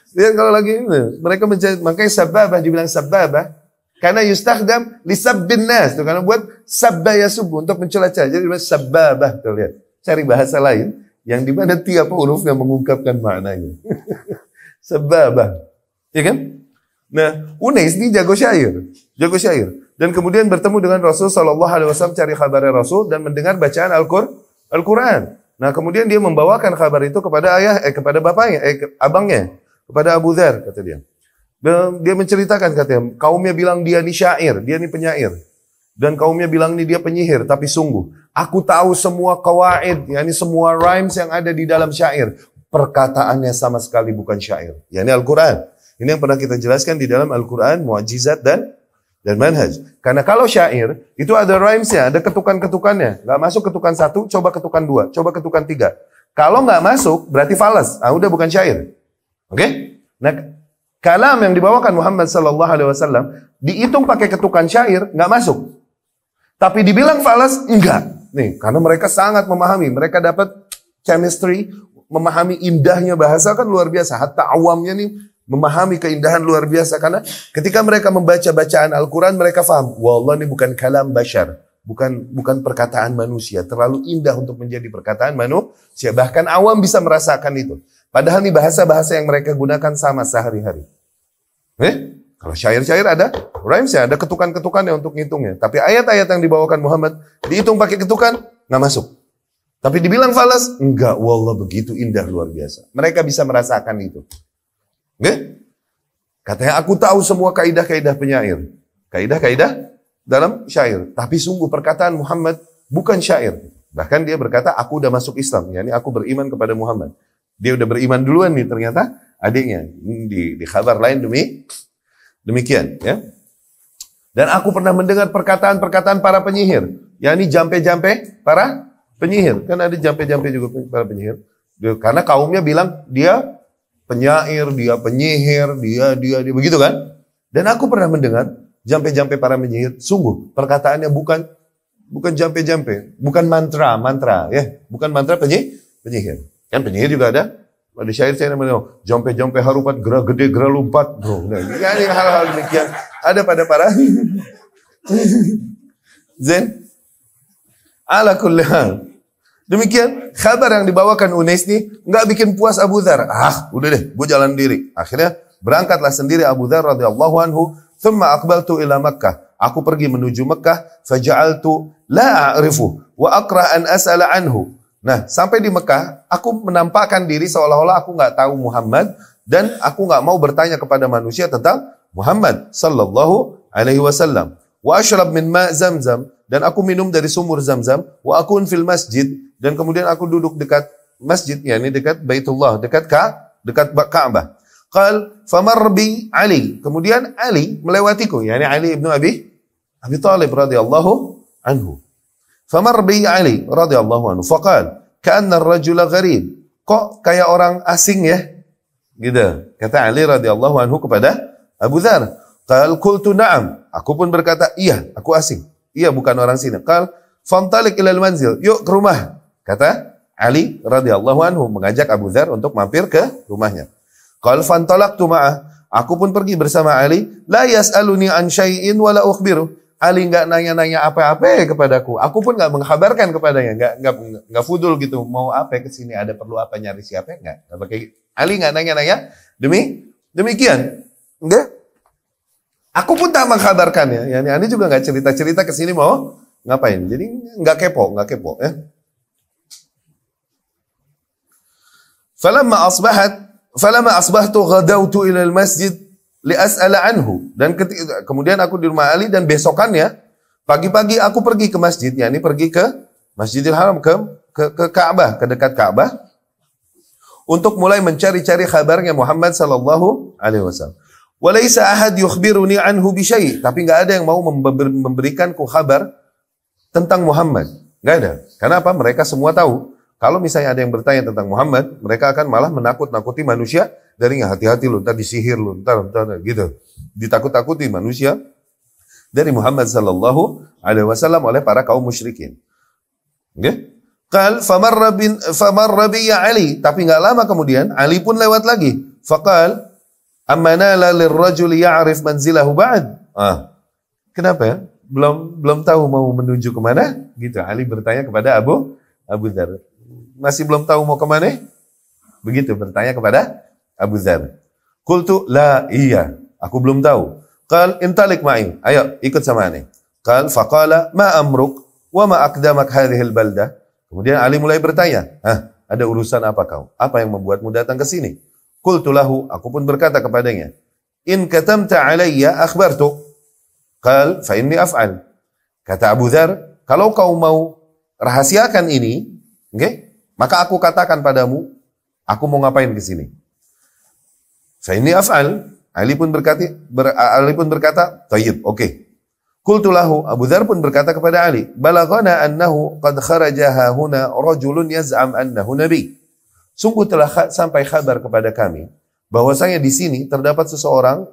Lihat kalau lagi, mereka makanya sababah dibilang sababah. Karena yustakhdam lisabbin nas. Karena buat sabba yasub, untuk mencela-cela. Jadi dibilang sababah. Tuh lihat. Cari bahasa lain yang dimana tiap hurufnya mengungkapkan maknanya. Sababah. Ya kan? Nah, Unais ini jago syair. Dan kemudian bertemu dengan Rasul SAW, cari kabar Rasul dan mendengar bacaan Al-Quran. Nah, kemudian dia membawakan kabar itu kepada kepada bapaknya, abangnya, kepada Abu Dzar, kata dia. Dia menceritakan, katanya, kaumnya bilang dia ini syair, dia ini penyair. Dan kaumnya bilang ini dia penyihir, tapi sungguh, aku tahu semua qawaid, yakni semua rhymes yang ada di dalam syair. Perkataannya sama sekali bukan syair. Yakni Al-Quran. Ini yang pernah kita jelaskan di dalam Al-Quran, mu'jizat dan manhaj. Karena kalau syair, itu ada rhymesnya, ada ketukan-ketukannya. Nggak masuk ketukan 1, coba ketukan 2, coba ketukan 3. Kalau nggak masuk, berarti falas. Udah bukan syair. Oke? Nah, kalam yang dibawakan Muhammad SAW, dihitung pakai ketukan syair, nggak masuk. Tapi dibilang falas, enggak. Nih, karena mereka sangat memahami. Mereka dapat chemistry, memahami indahnya bahasa kan luar biasa. Hatta awamnya nih, memahami keindahan luar biasa. Karena ketika mereka membaca bacaan Al-Quran, mereka faham. Wallah ini bukan kalam bashar. Bukan perkataan manusia. Terlalu indah untuk menjadi perkataan manusia. Bahkan awam bisa merasakan itu. Padahal ini bahasa-bahasa yang mereka gunakan sama sehari-hari. Kalau syair-syair ada rhymesnya, ada ketukan-ketukannya untuk ngitungnya. Tapi ayat-ayat yang dibawakan Muhammad, dihitung pakai ketukan, nggak masuk. Tapi dibilang falas, enggak. Wallah begitu indah luar biasa. Mereka bisa merasakan itu. Katanya aku tahu semua kaidah-kaidah penyair. Kaidah-kaidah dalam syair. Tapi sungguh perkataan Muhammad bukan syair. Bahkan dia berkata, aku udah masuk Islam. Yani aku beriman kepada Muhammad. Dia udah beriman duluan nih ternyata adiknya. Di kabar lain demikian. Ya. Dan aku pernah mendengar perkataan-perkataan para penyihir. Yani jampe-jampe para penyihir. Kan ada jampe-jampe juga para penyihir. Karena kaumnya bilang dia penyair, dia penyihir, dia begitu kan? Dan aku pernah mendengar jampe-jampe para penyihir, sungguh perkataannya bukan jampe-jampe, bukan mantra ya, bukan mantra penyihir. Kan penyihir juga ada syair-syair namanya jampe-jampe harupat, gerah gede, gerah lompat. Nah, ini hal-hal demikian ada pada para Zen. Ala kulli hal. Demikian, kabar yang dibawakan Unais ini nggak bikin puas Abu Dzar. Udah deh, gue jalan diri. Akhirnya berangkatlah sendiri Abu Dzar radhiyallahu anhu. Thumma aqbaltu ila Makkah. Aku pergi menuju Makkah. Faja'altu la a'rifu wa akrah an as'ala anhu. Nah, sampai di Makkah, aku menampakkan diri seolah-olah aku nggak tahu Muhammad dan aku nggak mau bertanya kepada manusia tentang Muhammad sallallahu alaihi wasallam. Wa ashrab min ma' Zamzam, dan aku minum dari sumur Zamzam. Wa akun fil masjid, dan kemudian aku duduk dekat masjid, yakni dekat Baitullah, dekat Ka'bah. Qal famar bi Ali, kemudian Ali melewatiku, yakni Ali ibnu Abi Thalib radhiyallahu anhu. Famar bi Ali radhiyallahu anhu. Faqal ka'anna ar-rajula gharib. Kok kayak orang asing ya? Gitu. Kata Ali radhiyallahu anhu kepada Abu Dzar. Qal qultu na'am. Aku pun berkata, iya, aku asing. Iya, bukan orang sini. Qal fantalik ilal manzil. Yuk ke rumah. Kata Ali radhiyallahu anhu mengajak Abu Dzar untuk mampir ke rumahnya. Qal fantalaqtu ma'ah. Aku pun pergi bersama Ali. La yas'aluni an syai'in wa la ukhbiru. Ali nggak nanya-nanya apa-apa kepadaku. Aku pun nggak mengkabarkan kepadanya, nggak fudul gitu. Mau apa ke sini? Ada perlu apa nyari siapa? Nggak pakai. Ali nggak nanya-nanya. Demikian, enggak. Aku pun tak mengkabarkannya. Yani Ali juga nggak cerita-cerita ke sini mau ngapain. Jadi nggak kepo ya. Falamma asbahtu ghadawtu ila al-masjid li'as'ala anhu. Dan kemudian aku di rumah Ali dan besokannya pagi-pagi aku pergi ke masjid, yakni pergi ke Masjidil Haram, ke Ka'bah, ke dekat Ka'bah untuk mulai mencari-cari kabarnya Muhammad sallallahu alaihi wasallam. Walaysa ahad yukhbiruni anhu bi syai', tapi enggak ada yang mau memberikanku kabar tentang Muhammad. Enggak ada. Karena apa? Mereka semua tahu kalau misalnya ada yang bertanya tentang Muhammad, mereka akan malah menakut-nakuti manusia dari hati-hati lu, ntar disihir lu, ntar gitu. Ditakut-takuti manusia dari Muhammad sallallahu alaihi wasallam oleh para kaum musyrikin. Oke? Qal famarra bi ya Ali, tapi enggak lama kemudian Ali pun lewat lagi. Faqal amma nala lirrajuli ya'rif manzilahu ba'd. Kenapa ya? Belum tahu mau menuju ke mana? Gitu. Ali bertanya kepada Abu Dzar. Masih belum tahu mau kemana? Begitu bertanya kepada Abu Dzar. Qultu la iya, aku belum tahu. Qal intalik ma'i, ayo ikut sama ani. Qal faqala ma amruk wa ma aqdamak hadhihi albalda. Kemudian Ali mulai bertanya, ada urusan apa kau? Apa yang membuatmu datang ke sini? Qultu lahu, aku pun berkata kepadanya, in katamta alayya akhbartuk. Qal fa inni af'al. Kata Abu Dzar, kalau kau mau rahasiakan ini, okay, maka aku katakan padamu, aku mau ngapain ke sini. Fa inni af'al. Ali pun berkata, "Tayyib, oke." Qultu lahu, Abu Dzar pun berkata kepada Ali, "Balaghana annahu qad kharaja huna rajulun yaz'am annahu nabi." Sungguh telah sampai kabar kepada kami bahwasanya di sini terdapat seseorang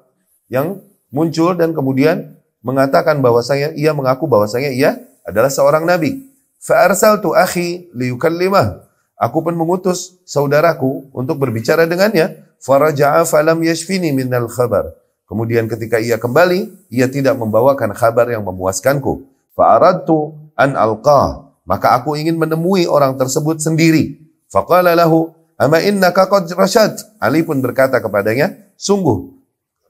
yang muncul dan kemudian mengatakan bahwasanya ia mengaku bahwasanya ia adalah seorang nabi. Fa arsaltu akhi liyukallimah. Aku pun mengutus saudaraku untuk berbicara dengannya. Faraja'a falam yashfini minal khabar. Kemudian ketika ia kembali, ia tidak membawakan kabar yang memuaskanku. Fa aradtu an alqah. Maka aku ingin menemui orang tersebut sendiri. Faqala lahu, "Ama innaka qad rasyad." Ali pun berkata kepadanya, "Sungguh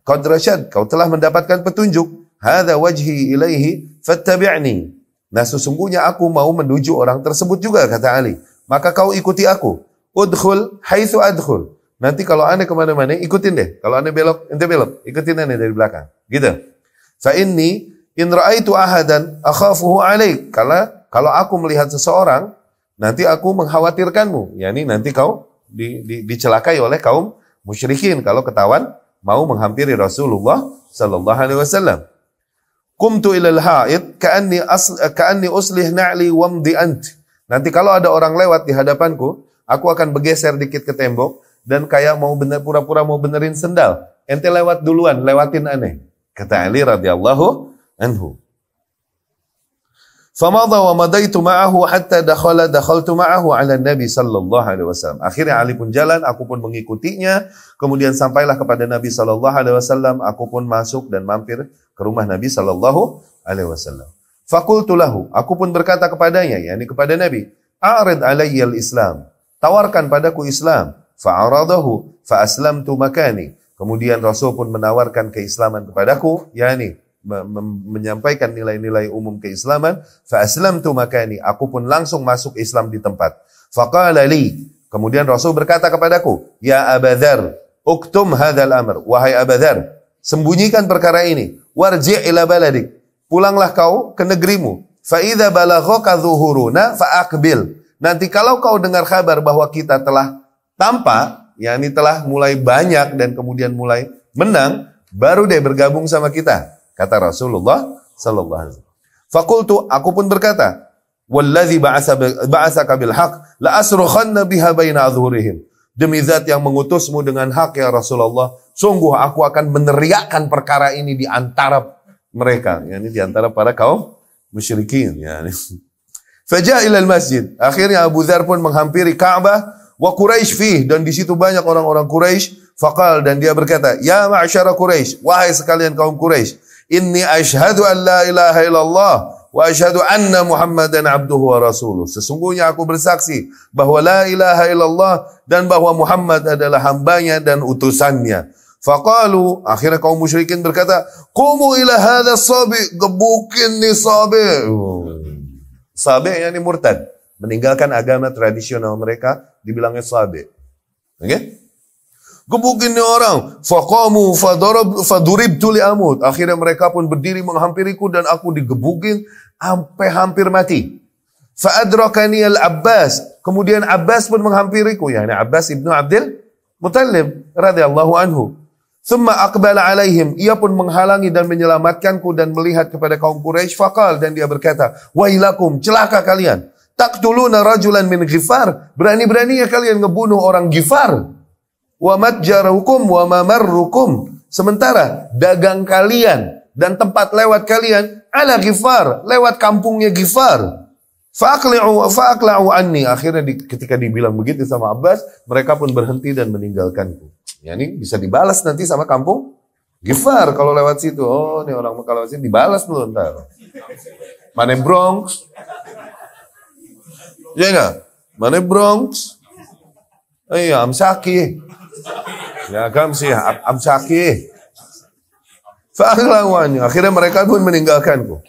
qad rasyad, kau telah mendapatkan petunjuk. Hadza wajhi ilaihi fattabi'ni." Nah, sesungguhnya aku mau menuju orang tersebut juga, kata Ali. Maka kau ikuti aku. Udkhul haitsu adkhul. Nanti kalau ane kemana-mana, ikutin deh. Kalau ane belok, ente belok. Ikutin ane dari belakang. Gitu. Fa inni in ra'aitu ahadan akhafuhu alaik. Kalau aku melihat seseorang, nanti aku mengkhawatirkanmu. Yani nanti kau dicelakai oleh kaum musyrikin kalau ketahuan mau menghampiri Rasulullah sallallahu alaihi wasallam. Qumtu ilal ha'id ka'anni uslih na'li wamdi ant. Nanti kalau ada orang lewat di hadapanku, aku akan bergeser dikit ke tembok dan kayak mau pura-pura mau benerin sendal. Ente lewat duluan, lewatin aneh. Kata Ali radhiyallahu anhu. Famadha wa madaitu ma'ahu hatta dakhaltu ma'ahu 'ala Nabi sallallahu alaihi wasallam. Akhirnya Ali pun jalan, aku pun mengikutinya. Kemudian sampailah kepada Nabi sallallahu alaihi wasallam, aku pun masuk dan mampir ke rumah Nabi sallallahu alaihi wasallam. Faqultu lahu, aku pun berkata kepadanya, yakni kepada Nabi, "A'rid 'alayya al-Islam." Tawarkan padaku Islam. Fa'aradahu fa aslamtu makani. Kemudian Rasul pun menawarkan keislaman kepadaku, yakni menyampaikan nilai-nilai umum keislaman. Fa aslamtu makani. Aku pun langsung masuk Islam di tempat. Faqala li. Kemudian Rasul berkata kepadaku, "Ya Abu Dzar, uktum hadzal amr." Wahai Abu Dzar, sembunyikan perkara ini. Warji' ila baladik. Pulanglah kau ke negerimu. Fa idza balaghaka dhuhuruna fa aqbil. Nanti kalau kau dengar kabar bahwa kita telah tampak, yakni telah mulai banyak dan kemudian mulai menang, baru deh bergabung sama kita, kata Rasulullah sallallahu alaihi wasallam. Faqultu, aku pun berkata, "Wallazi ba'atsaka bil haqq la asrukhanna biha baina adhurihim." Demi zat yang mengutusmu dengan hak ya Rasulullah, sungguh aku akan meneriakkan perkara ini di antara mereka, yakni di antara para kaum musyrikin, yakni. Faja'a ilal masjid. Akhirnya Abu Dzar pun menghampiri Ka'bah wa Quraisy fih, dan di situ banyak orang-orang Quraisy. Faqal, dan dia berkata, "Ya ma'syara Quraisy, wahai sekalian kaum Quraisy, Inni ashhadu an la ilaha illallah wa ashhadu anna Muhammadan abduhu wa rasuluh. Sesungguhnya aku bersaksi bahwa la ilaha illallah dan bahwa Muhammad adalah hambanya dan utusannya. Faqalu, akhirnya kaum musyrikin berkata, "Qumu ila hadha sabi", gebukin nih sabi. Sabi yakni murtad, meninggalkan agama tradisional mereka, dibilangnya sabi. Oke? Gebukin nih orang. Faqamu faduribtu li amut. Akhirnya mereka pun berdiri menghampiriku dan aku digebukin sampai hampir mati. Fa'adrakani al-Abbas. Kemudian Abbas pun menghampiriku, yakni Abbas ibnu Abdul Muttalib radhiyallahu anhu. Thumma aqbala alaihim, ia pun menghalangi dan menyelamatkanku dan melihat kepada kaum Quraisy. Faqal, dan dia berkata, wailakum, celaka kalian, taqtuluna rajulan min Ghifar, berani-beraninya kalian ngebunuh orang Ghifar. Wa matjarukum wa mamarrukum, sementara dagang kalian dan tempat lewat kalian ala Ghifar, lewat kampungnya Ghifar. Fa'aqla'u anni, akhirnya ketika dibilang begitu sama Abbas, mereka pun berhenti dan meninggalkanku. Ya, ini bisa dibalas nanti sama kampung Ghifar kalau lewat situ. Oh, ini orang kalau lewat situ dibalas dulu ntar. Mana Bronx? Ya enggak? Mana Bronx? Iya, Amsaki. Ya, Kamsi, Amsaki. Fa'aqla'u, akhirnya mereka pun meninggalkanku.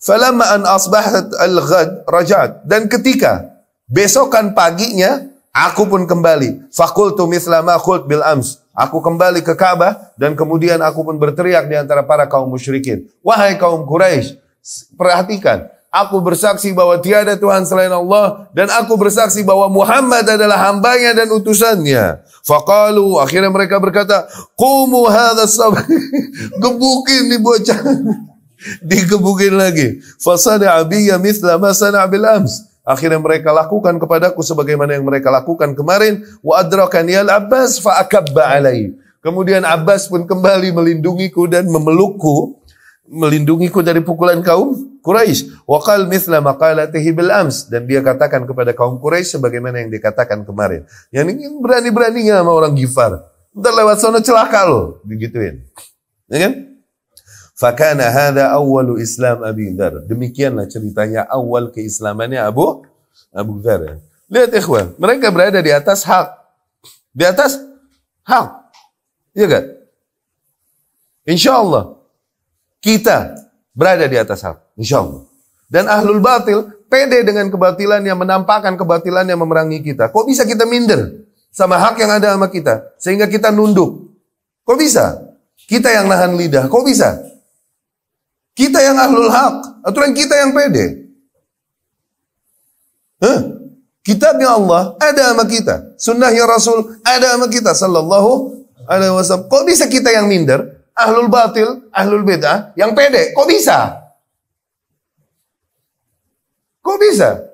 Falamma an asbahat al-ghad rajat, dan ketika besokan paginya aku pun kembali. Faqultu mithla ma qult bil ams. Aku kembali ke Ka'bah dan kemudian aku pun berteriak di antara para kaum musyrikin. Wahai kaum Quraisy, perhatikan, aku bersaksi bahwa tiada Tuhan selain Allah dan aku bersaksi bahwa Muhammad adalah hambanya dan utusannya. Faqalu, akhirnya mereka berkata, qumu hadha sabah. Gebukin nih bocah. Digebukin lagi. Fasana abiyya mithla ma sana bil ams. Akhirnya mereka lakukan kepadaku sebagaimana yang mereka lakukan kemarin. Wa adrakani al-Abbas fa akabba alai. Kemudian Abbas pun kembali melindungiku dan melindungiku dari pukulan kaum Quraisy. Wa qal mithla ma qalatihi bil ams, dan dia katakan kepada kaum Quraisy sebagaimana yang dikatakan kemarin. Yang berani-beraninya sama orang Ghifar. Entar lewat sana celaka lo, digituin. Ya kan? Fakana hadha awwalu Islam Abi Dzar. Demikianlah ceritanya awal keislamannya Abu Dzar. Lihat ikhwan, mereka berada di atas hak. Di atas hak. Iya kan? Insyaallah kita berada di atas hak. Insyaallah. Dan ahlul batil pede dengan kebatilannya, menampakkan kebatilannya memerangi kita. Kok bisa kita minder sama hak yang ada sama kita sehingga kita nunduk? Kok bisa? Kita yang nahan lidah. Kok bisa? Kita yang ahlul haq, aturan kita yang pede. Kitabnya Allah ada sama kita, sunnahnya Rasul ada sama kita sallallahu alaihi wasallam. Kok bisa kita yang minder? Ahlul batil, ahlul bid'ah yang pede. Kok bisa? Kok bisa?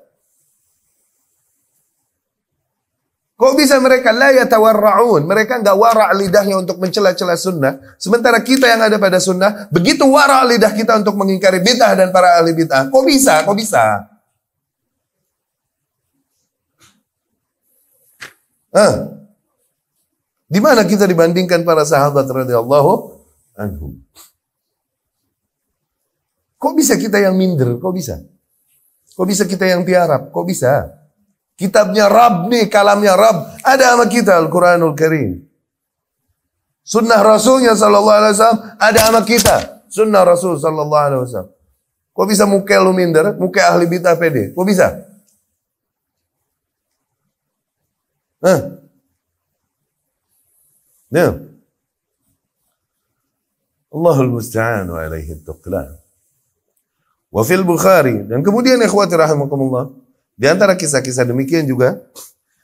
Kok bisa mereka la yatawarra'un? Mereka enggak wara' lidahnya untuk mencela-cela sunnah. Sementara kita yang ada pada sunnah, begitu wara' lidah kita untuk mengingkari bid'ah dan para ahli bid'ah. Kok bisa? Kok bisa? Di mana kita dibandingkan para sahabat radhiyallahu anhum? Kok bisa kita yang minder? Kok bisa? Kok bisa kita yang tiarap? Kok bisa? Kitabnya Rabb nih, kalamnya Rabb ada sama kita, Al-Quranul Karim. Sunnah Rasulnya sallallahu alaihi wasallam ada sama kita, sunnah Rasul sallallahu alaihi wasallam. Kok bisa muka lu minder, muka ahli bid'ah pede? Kok bisa? Nah. Allahul musta'an wa alaihi tuqlan. Wa fil Bukhari, dan kemudian ikhwati rahimakumullah, di antara kisah-kisah demikian juga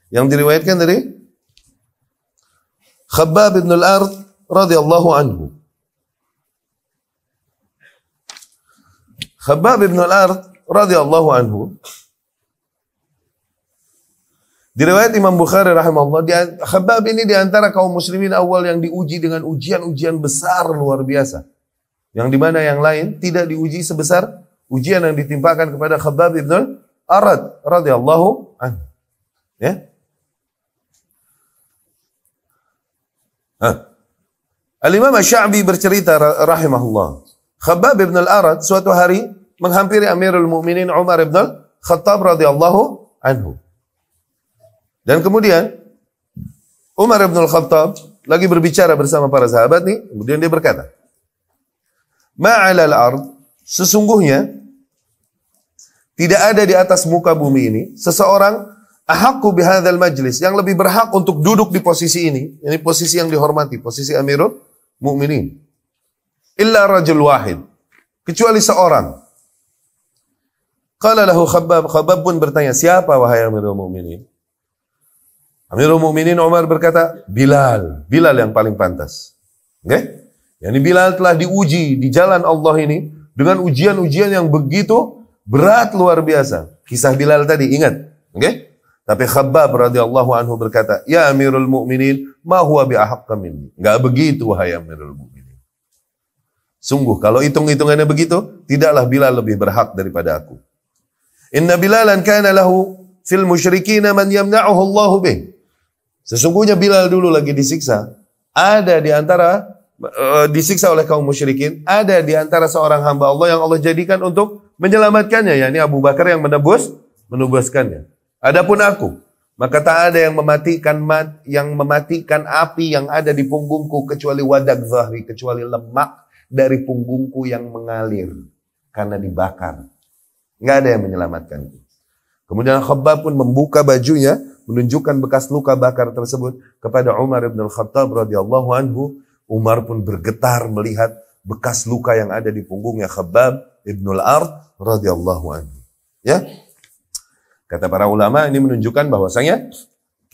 yang diriwayatkan dari Khabbab bin al-Ard radhiyallahu anhu. Khabbab bin al-Ard radhiyallahu anhu, diriwayat Imam Bukhari rahimahullah, Khabbab ini di antara kaum muslimin awal yang diuji dengan ujian-ujian besar luar biasa. Yang dimana yang lain tidak diuji sebesar ujian yang ditimpakan kepada Khabbab bin al-Ard radhiyallahu anhu. Ya. Al-Imam Asy-Sya'bi bercerita rahimahullah, Khabbab ibn al-Arat suatu hari menghampiri Amirul Mukminin Umar ibn al-Khattab radhiyallahu anhu. Dan kemudian Umar ibn al-Khattab lagi berbicara bersama para sahabat nih, kemudian dia berkata, "Ma'alal ard, sesungguhnya tidak ada di atas muka bumi ini seseorang ahaqqu bihadzal majlis, yang lebih berhak untuk duduk di posisi ini posisi yang dihormati, posisi Amirul Mukminin, illa rajul wahid, kecuali seorang." Qala lahu Khabbab, Khabbab pun bertanya, "Siapa wahai Amirul Mukminin?" Amirul Mukminin Umar berkata, Bilal yang paling pantas. Oke? Yani Bilal telah diuji di jalan Allah ini dengan ujian-ujian yang begitu berat luar biasa. Kisah Bilal tadi, ingat. Oke? Tapi Khabbab radhiyallahu anhu berkata, "Ya Amirul Mukminin, ma huwa bi ahaqqa minni." Enggak begitu wahai Amirul Mukminin. Sungguh kalau hitung-hitungannya begitu, tidaklah Bilal lebih berhak daripada aku. Inna Bilalan kana lahu fil musyrikin man yamna'uhu Allah bih. Sesungguhnya Bilal dulu lagi disiksa, ada di antara disiksa oleh kaum musyrikin, ada di antara seorang hamba Allah yang Allah jadikan untuk menyelamatkannya, yakni Abu Bakar yang menebuskannya. Adapun aku, maka tak ada yang mematikan api yang ada di punggungku kecuali wadak zahri, kecuali lemak dari punggungku yang mengalir karena dibakar. Nggak ada yang menyelamatkanku. Kemudian Khabbab pun membuka bajunya, menunjukkan bekas luka bakar tersebut kepada Umar ibn al-Khattab radhiyallahu anhu. Umar pun bergetar melihat bekas luka yang ada di punggungnya Khabbab ibn al-Ard radhiyallahu anhu. Ya, kata para ulama ini menunjukkan bahwasanya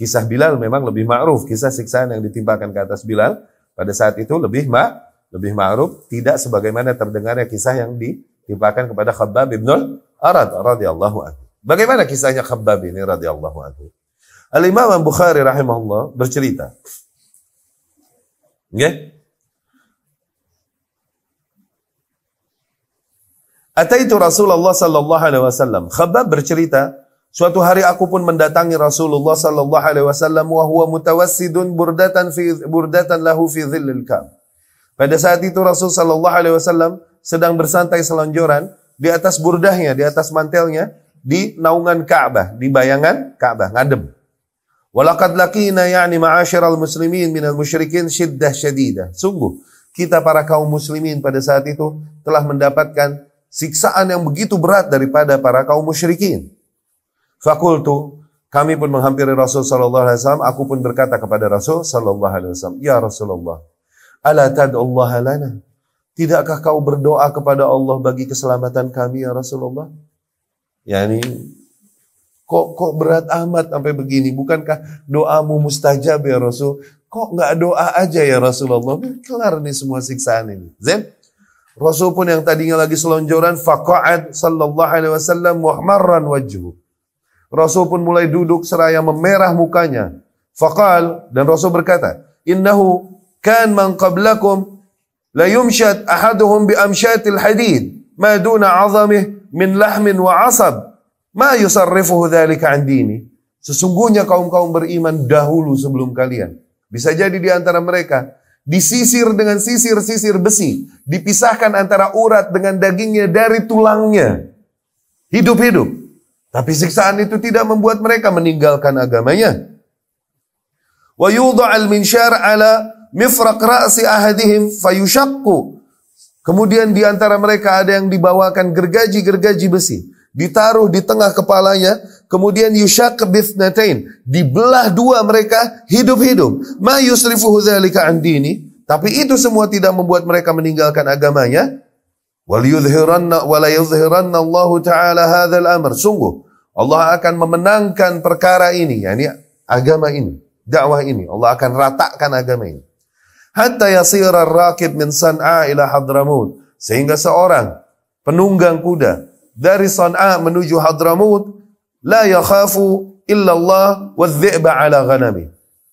kisah Bilal memang lebih ma'ruf. Kisah siksaan yang ditimpakan ke atas Bilal pada saat itu lebih ma'ruf, tidak sebagaimana terdengarnya kisah yang ditimpakan kepada Khabbab ibn al-Arad radhiyallahu anhu. Bagaimana kisahnya Khabbab ini radhiyallahu anhu? Al-Imam Bukhari rahimahullah bercerita. Okay? Ataitu Rasulullah sallallahu alaihi wasallam. Khabbab bercerita, suatu hari aku pun mendatangi Rasulullah sallallahu alaihi wasallam wa huwa mutawassidun burdatan lahu fi dhillil Ka'bah. Pada saat itu Rasul sallallahu alaihi wasallam sedang bersantai selonjoran di atas burdahnya, di atas mantelnya di naungan Ka'bah, di bayangan Ka'bah, ngadem. Walaqad laqina ya'ni ma'asyiral muslimin minal musyrikin syiddah syadidah. Sungguh kita para kaum muslimin pada saat itu telah mendapatkan siksaan yang begitu berat daripada para kaum musyrikin. Fakultu, kami pun menghampiri Rasul sallallahu alaihi wasallam, aku pun berkata kepada Rasul sallallahu alaihi wasallam, "Ya Rasulullah, ala tad'ullaha lana?" Tidakkah kau berdoa kepada Allah bagi keselamatan kami ya Rasulullah? Yani kok berat amat sampai begini? Bukankah doamu mustajab ya Rasul? Kok nggak doa aja ya Rasulullah? Kelar nih semua siksaan ini. Zain? Rasul pun yang tadinya lagi selonjoran, faqa'ad sallallahu alaihi wasallam muhmarran wajhu. Rasul pun mulai duduk seraya memerah mukanya. Faqal, dan Rasul berkata, "Innahu kan man qablakum la yumshat ahaduhum bi amshatil hadid ma duna 'azamih min lahmin wa 'asab. Ma yusarrifuhu dzalika an dini." Sesungguhnya kaum-kaum beriman dahulu sebelum kalian, bisa jadi di antara mereka disisir dengan sisir-sisir besi, dipisahkan antara urat dengan dagingnya dari tulangnya, hidup-hidup. Tapi siksaan itu tidak membuat mereka meninggalkan agamanya. Wa yudha'al minsyar ala mifraq ra'si ahadihim fayushaqqu. Kemudian di antara mereka ada yang dibawakan gergaji-gergaji besi, ditaruh di tengah kepalanya, kemudian yushaq bithnatain, dibelah dua mereka hidup-hidup. Ma yusrifuhu dzalika an dini, tapi itu semua tidak membuat mereka meninggalkan agamanya. Wal yudhiranna wa la yudhiranna Allah taala hadzal amr. Sungguh Allah akan memenangkan perkara ini, yakni agama ini, dakwah ini. Allah akan ratakan agama ini. Hatta yasira ar-raqib min San'a ila Hadramut, sehingga seorang penunggang kuda dari San'a menuju Hadramut, la yakhafu illa Allah wadh-dhi'ba ala ghanami.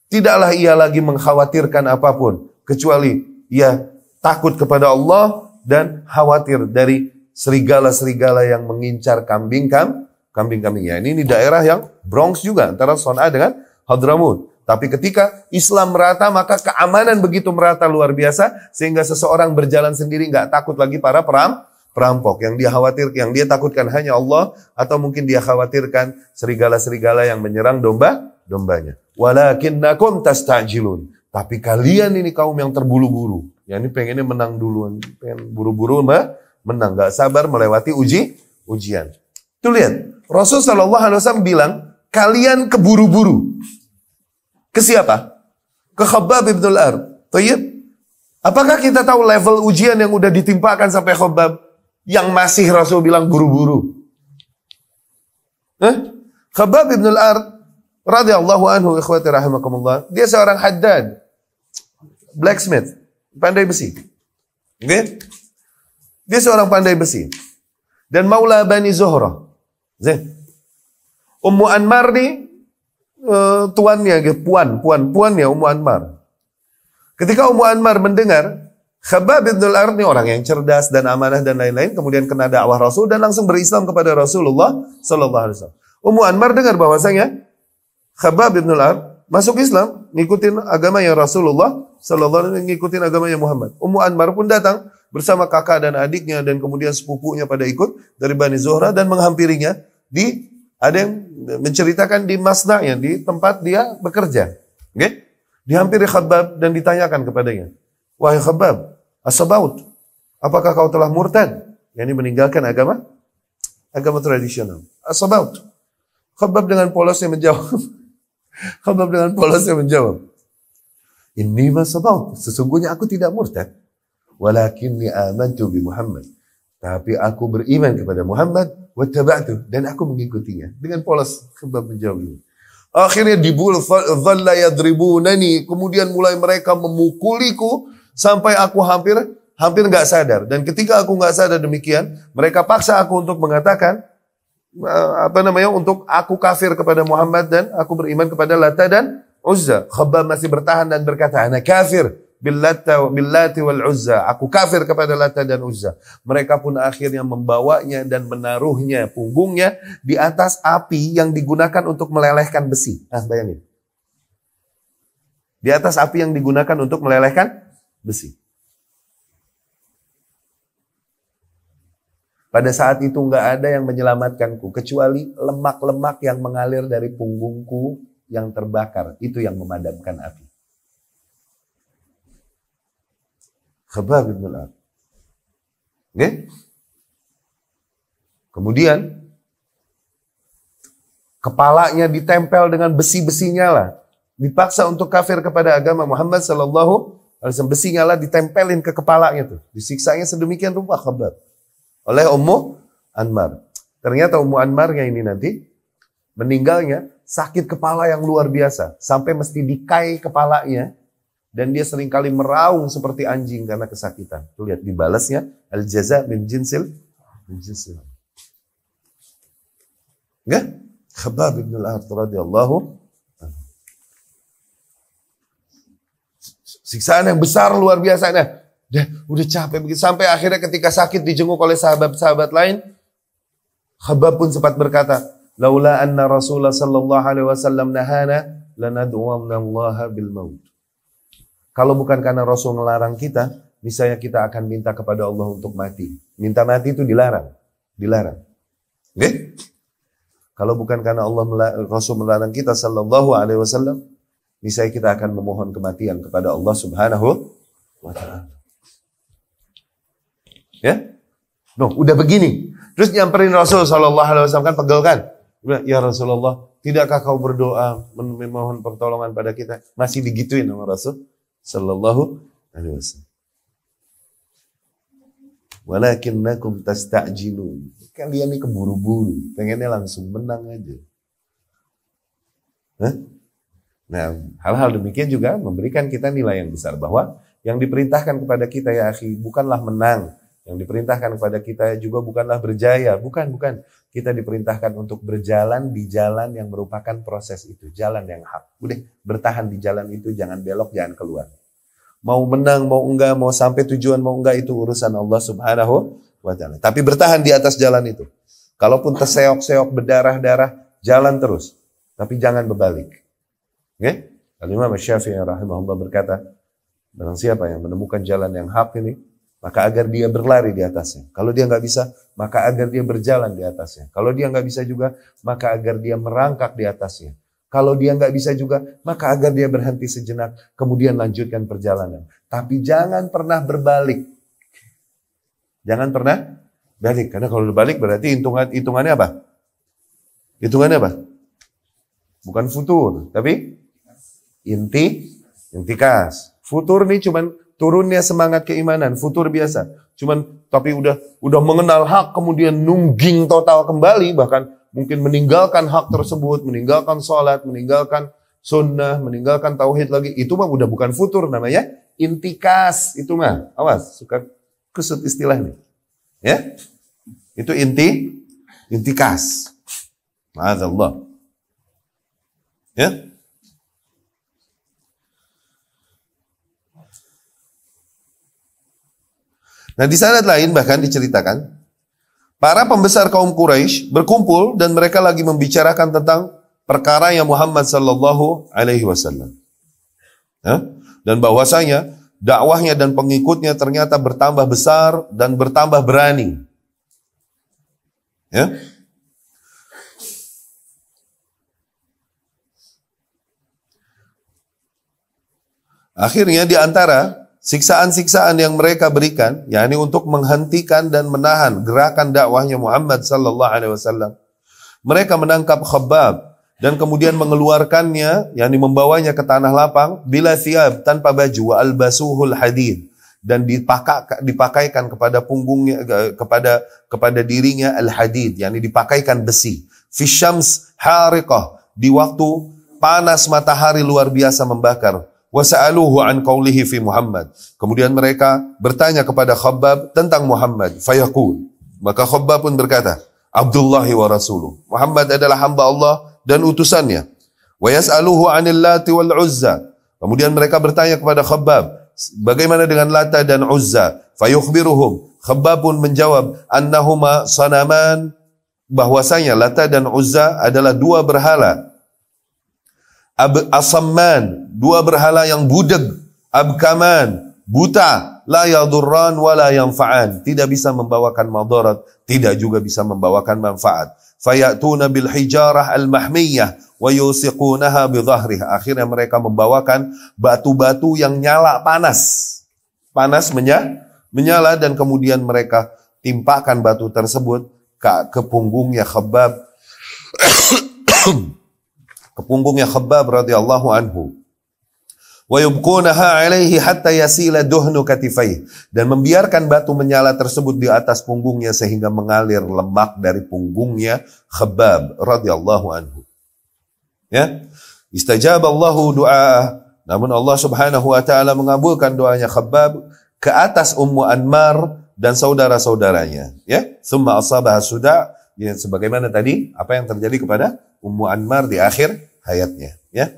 Tidaklah ia lagi mengkhawatirkan apapun kecuali ia takut kepada Allah dan khawatir dari serigala-serigala yang mengincar kambing-kambingnya. Ini daerah yang Bronx juga antara San'a dengan Hadramut. Tapi ketika Islam merata, maka keamanan begitu merata luar biasa, sehingga seseorang berjalan sendiri nggak takut lagi para perampok. Yang dia takutkan hanya Allah, atau mungkin dia khawatirkan serigala-serigala yang menyerang dombanya. Walakinnakum tastajilun. Tapi kalian ini kaum yang terburu-buru. Ya ini pengennya menang duluan, pengen buru-buru menang, nggak sabar melewati ujian. Tuh lihat, Rasul SAW bilang, kalian keburu-buru. Ke siapa? Ke Khabbab ibn al-Ard. Apakah kita tahu level ujian yang udah ditimpakan sampai Khabbab? Yang masih Rasul bilang buru-buru. Khabbab ibn al-Ard radhiyallahu anhu, ikhwati rahimakumullah, dia seorang haddad, blacksmith, pandai besi. Okay? Dia seorang pandai besi. Dan maula Bani Zuhrah. Ummu Anmar nih tuannya, puannya Ummu Anmar. Ketika Ummu Anmar mendengar Khabbab bin al-Ard ini orang yang cerdas dan amanah dan lain-lain, kemudian kena dakwah Rasul dan langsung berislam kepada Rasulullah sallallahu alaihi wasallam. Ummu Anmar dengar bahwasanya Khabbab bin al-Ard masuk Islam, ngikutin agamanya Rasulullah sallallahu alaihi wasallam, ngikutin agamanya Muhammad. Ummu Anmar pun datang bersama kakak dan adiknya dan kemudian sepupunya pada ikut dari Bani Zuhrah dan menghampirinya ada yang menceritakan di masna'nya, di tempat dia bekerja. Okay? Dihampiri Khabbab dan ditanyakan kepadanya, wahai Khabbab, asabaut, apakah kau telah murtad? Yani meninggalkan agama tradisional. Asabaut. Khabbab dengan polosnya menjawab, inni ma sabaut, sesungguhnya aku tidak murtad. Walakinni amantu bi Muhammad. Tapi aku beriman kepada Muhammad, wattaba'tu, dan aku mengikutinya. Dengan polos Khabbab menjawab ini. Akhirnya dhalla yadribunani, kemudian mulai mereka memukuliku sampai aku hampir nggak sadar. Dan ketika aku nggak sadar demikian, mereka paksa aku untuk mengatakan untuk aku kafir kepada Muhammad dan aku beriman kepada Lata dan Uzza. Khabbab masih bertahan dan berkata, ana kafir billati wal Uzza. Aku kafir kepada Lata dan Uzza. Mereka pun akhirnya membawanya dan menaruhnya punggungnya di atas api yang digunakan untuk melelehkan besi. Nah, bayangin. Di atas api yang digunakan untuk melelehkan besi. Pada saat itu nggak ada yang menyelamatkanku kecuali lemak-lemak yang mengalir dari punggungku yang terbakar. Itu yang memadamkan api. Khabbab bin al-Ard. Okay? Kemudian kepalanya ditempel dengan besi-besinya lah. Dipaksa untuk kafir kepada agama Muhammad sallallahu alaihi wasallam. Besinya lah ditempelin ke kepalanya tuh. Disiksanya sedemikian rupa Khabbab oleh Ummu Anmar. Ternyata Ummu Anmarnya ini nanti meninggalnya sakit kepala yang luar biasa. Sampai mesti dikai kepalanya. Dan dia seringkali meraung seperti anjing karena kesakitan. Tuh lihat dibalasnya. Al-jaza min jinsil. Ya? Khabbab bin al-Ard radhiyallahu anhu. Siksaan yang besar luar biasa. Nah, udah capek begitu. Sampai akhirnya ketika sakit dijenguk oleh sahabat-sahabat lain, Khabbab pun sempat berkata, laula anna Rasulullah sallallahu alaihi wasallam nahana lanad'uwanna Allah bil maut. Kalau bukan karena Rasul melarang kita, misalnya kita akan minta kepada Allah untuk mati. Minta mati itu dilarang. Okay? Kalau bukan karena Rasul melarang kita sallallahu alaihi wasallam, misalnya kita akan memohon kematian kepada Allah Subhanahu wa taala. Ya? Udah begini. Terus nyamperin Rasul sallallahu alaihi wasallam, kan pegel kan? Ya Rasulullah, tidakkah kau berdoa memohon pertolongan pada kita? Masih digituin sama Rasul sallallahu alaihi wasallam. Walakinnakum tasta'jilun. Kalian ini keburu-buru, pengennya langsung menang aja. Nah, hal-hal demikian juga memberikan kita nilai yang besar bahwa yang diperintahkan kepada kita ya akhi bukanlah menang. Yang diperintahkan kepada kita juga bukanlah berjaya. Bukan. Kita diperintahkan untuk berjalan di jalan yang merupakan proses itu. Jalan yang hak. Udah, bertahan di jalan itu. Jangan belok, jangan keluar. Mau menang, mau enggak, mau sampai tujuan, mau enggak, itu urusan Allah Subhanahu wa ta'ala. Tapi bertahan di atas jalan itu. Kalaupun terseok-seok, berdarah-darah, jalan terus. Tapi jangan berbalik. Okay? Al-Imam Syafi'i rahimahullah berkata, barang siapa yang menemukan jalan yang hak ini, maka agar dia berlari di atasnya. Kalau dia nggak bisa, maka agar dia berjalan di atasnya. Kalau dia nggak bisa juga, maka agar dia merangkak di atasnya. Kalau dia nggak bisa juga, maka agar dia berhenti sejenak, kemudian lanjutkan perjalanan. Tapi jangan pernah berbalik. Jangan pernah balik, karena kalau berbalik berarti hitungannya apa? Hitungannya apa? Bukan futur, tapi intikas. Futur nih cuman turunnya semangat keimanan, futur biasa. Cuman tapi udah mengenal hak kemudian nungging total kembali, bahkan mungkin meninggalkan hak tersebut, meninggalkan sholat, meninggalkan sunnah, meninggalkan tauhid lagi. Itu mah udah bukan futur, namanya intikas. Itu mah, awas, suka kusut istilah nih. Ya, itu intikas. Ma'adzallah. Ya. Nah di sanad lain bahkan diceritakan, para pembesar kaum Quraisy berkumpul dan mereka lagi membicarakan tentang perkara yang Muhammad sallallahu alaihi wasallam. Ya? Dan bahwasanya dakwahnya dan pengikutnya ternyata bertambah besar dan bertambah berani. Ya. Akhirnya di antara siksaan-siksaan yang mereka berikan, yakni untuk menghentikan dan menahan gerakan dakwahnya Muhammad sallallahu alaihi wasallam, mereka menangkap Khabbab dan kemudian mengeluarkannya, yakni membawanya ke tanah lapang bila thiyab, tanpa baju, wa albasuhul hadid, dan dipakaikan kepada punggungnya, kepada dirinya al-hadid, yakni dipakaikan besi. Fi syams hariqah, di waktu panas matahari luar biasa membakar. Wa sa'aluhu an qawlihi fi Muhammad. Kemudian mereka bertanya kepada Khabbab tentang Muhammad. Fayaqul, maka Khabbab pun berkata, Abdullahi wa rasuluh. Muhammad adalah hamba Allah dan utusannya. Wa yas'aluhu 'anil Lati wal Uzza. Kemudian mereka bertanya kepada Khabbab, bagaimana dengan Lata dan Uzza? Fayukhbiruhum. Khabbab pun menjawab, annahuma sanaman, bahwasanya Lata dan Uzza adalah dua berhala. Asamman, dua berhala yang budeg. Abkaman, buta. La yadurran wa la yanfa'an, tidak bisa membawakan madarat, tidak juga bisa membawakan manfaat. Fayatuna bil hijarah al mahmiyah wa yusiqunaha bi dhahrih. Akhirnya mereka membawakan batu-batu yang nyala panas. Panas menyala, dan kemudian mereka timpakan batu tersebut ke punggungnya Khabbab. Ke punggungnya Khabbab radhiyallahu anhu. Wa yubqunaha alaihi hatta yasila duhnu katifai, dan membiarkan batu menyala tersebut di atas punggungnya sehingga mengalir lemak dari punggungnya Khabbab radhiyallahu anhu. Ya, istajab Allahu du'a, namun Allah Subhanahu wa taala mengabulkan doanya Khabbab ke atas Ummu Anmar dan saudara-saudaranya. Ya, tsumma asabah suda, ya, sebagaimana tadi apa yang terjadi kepada Ummu Anmar di akhir hayatnya. Ya.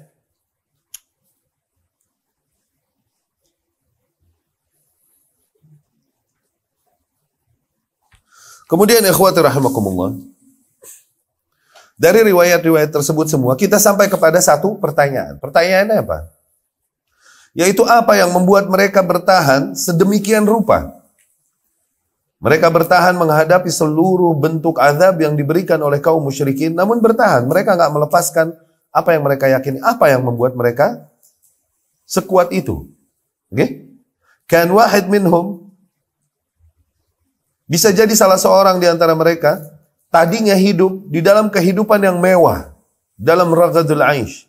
Kemudian ikhwati rahimakumullah, dari riwayat-riwayat tersebut semua kita sampai kepada satu pertanyaan. Pertanyaannya apa? Yaitu apa yang membuat mereka bertahan sedemikian rupa? Mereka bertahan menghadapi seluruh bentuk azab yang diberikan oleh kaum musyrikin, namun bertahan. Mereka nggak melepaskan apa yang mereka yakini. Apa yang membuat mereka sekuat itu? Okay? Kan wahid minhum, bisa jadi salah seorang di antara mereka tadinya hidup di dalam kehidupan yang mewah, dalam raghadul aish,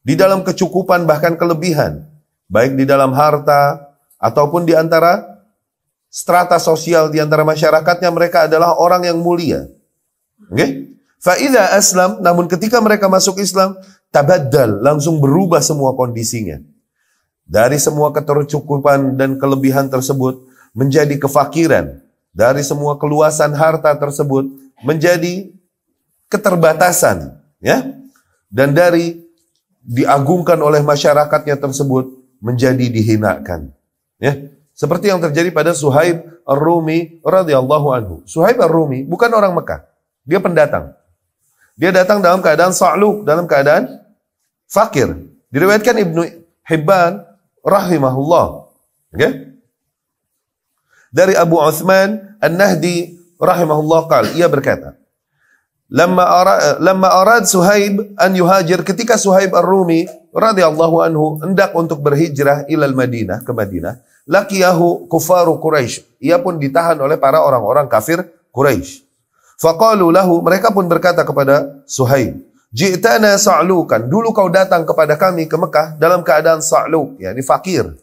di dalam kecukupan bahkan kelebihan, baik di dalam harta ataupun di antara strata sosial di antara masyarakatnya, mereka adalah orang yang mulia. Okay? Fa idza aslam, namun ketika mereka masuk Islam, tabaddal, langsung berubah semua kondisinya. Dari semua ketercukupan dan kelebihan tersebut menjadi kefakiran. Dari semua keluasan harta tersebut menjadi keterbatasan, ya. Dan dari diagungkan oleh masyarakatnya tersebut menjadi dihinakan, ya. Seperti yang terjadi pada Suhaib Ar-Rumi radhiyallahu anhu. Suhaib Ar-Rumi bukan orang Mekah, dia pendatang. Dia datang dalam keadaan sa'luk, dalam keadaan fakir. Diriwayatkan Ibnu Hibban rahimahullah. Okay? Dari Abu Uthman An-Nahdi rahimahullah ia berkata, Lamma arad Suhaib an yuhajir, ketika Suhaib Ar-Rumi radhiyallahu anhu hendak untuk berhijrah ilal Madinah, ke Madinah, laqiyahu kufaru Quraisy. Ia pun ditahan oleh para orang-orang kafir Quraisy. Faqalu lahu, mereka pun berkata kepada Suhaib, "Ji'tana sa'lukan." Dulu kau datang kepada kami ke Mekah dalam keadaan sa'luk, yakni fakir.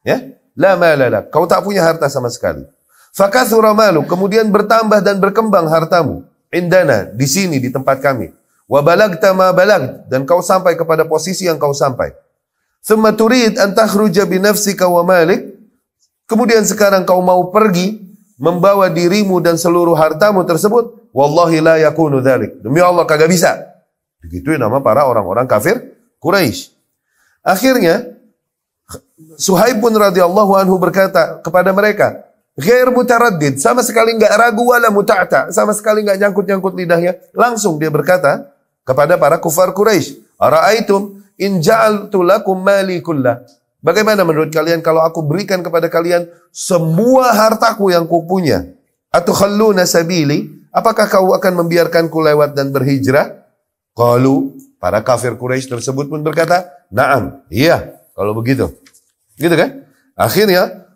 Ya? La mala lak, kau tak punya harta sama sekali. Fakathura maluk, kemudian bertambah dan berkembang hartamu. Indana, di sini, di tempat kami. Wa balagta ma balagd, dan kau sampai kepada posisi yang kau sampai. Thumma turid an takhruja bi nafsika wa malik. Kemudian sekarang kau mau pergi membawa dirimu dan seluruh hartamu tersebut. Wallahi la yakunu dzalik. Demi Allah kagak bisa. Begitu nama para orang-orang kafir Quraisy. Akhirnya Suhaib pun radhiyallahu anhu berkata kepada mereka, ghair mutaraddid, sama sekali enggak ragu, wala muta'ta, sama sekali enggak nyangkut-nyangkut lidahnya. Langsung dia berkata kepada para kufar Quraisy, ara'aitum in ja'altu lakum mali kullah. Bagaimana menurut kalian kalau aku berikan kepada kalian semua hartaku yang kupunya? Atukhalluna sabili, apakah kau akan membiarkanku lewat dan berhijrah? Qalu, para kafir Quraisy tersebut pun berkata, na'am, iya, kalau begitu. Gitu kan? Akhirnya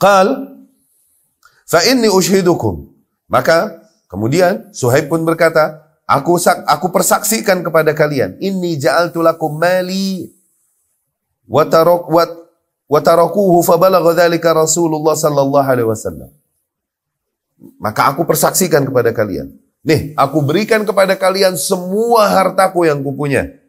qal fa inni ushhidukum. Maka kemudian Suhaib pun berkata, aku persaksikan kepada kalian, inni ja'altu lakum mali wa tarakuhu fa balagha dzalika Rasulullah sallallahu alaihi wasallam. Maka aku persaksikan kepada kalian, nih, aku berikan kepada kalian semua hartaku yang kupunya.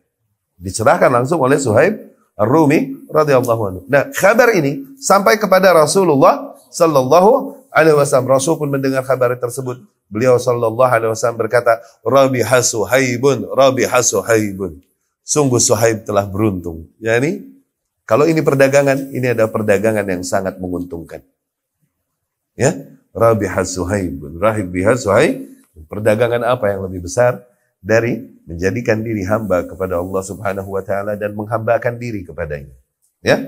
Dicerahkan langsung oleh Suhaib Ar-Rumi radhiyallahu anhu. Nah, kabar ini sampai kepada Rasulullah sallallahu alaihi wasallam. Rasul pun mendengar kabar tersebut. Beliau sallallahu alaihi wasallam berkata, "Rabiha Suhaibun, rabiha Suhaibun." Sungguh Suhaib telah beruntung. Yani, kalau ini perdagangan, ini adalah perdagangan yang sangat menguntungkan. Ya, rabiha Suhaibun, rabiha Suhaib. Perdagangan apa yang lebih besar dari menjadikan diri hamba kepada Allah Subhanahu wa taala dan menghambakan diri kepadanya. Ya?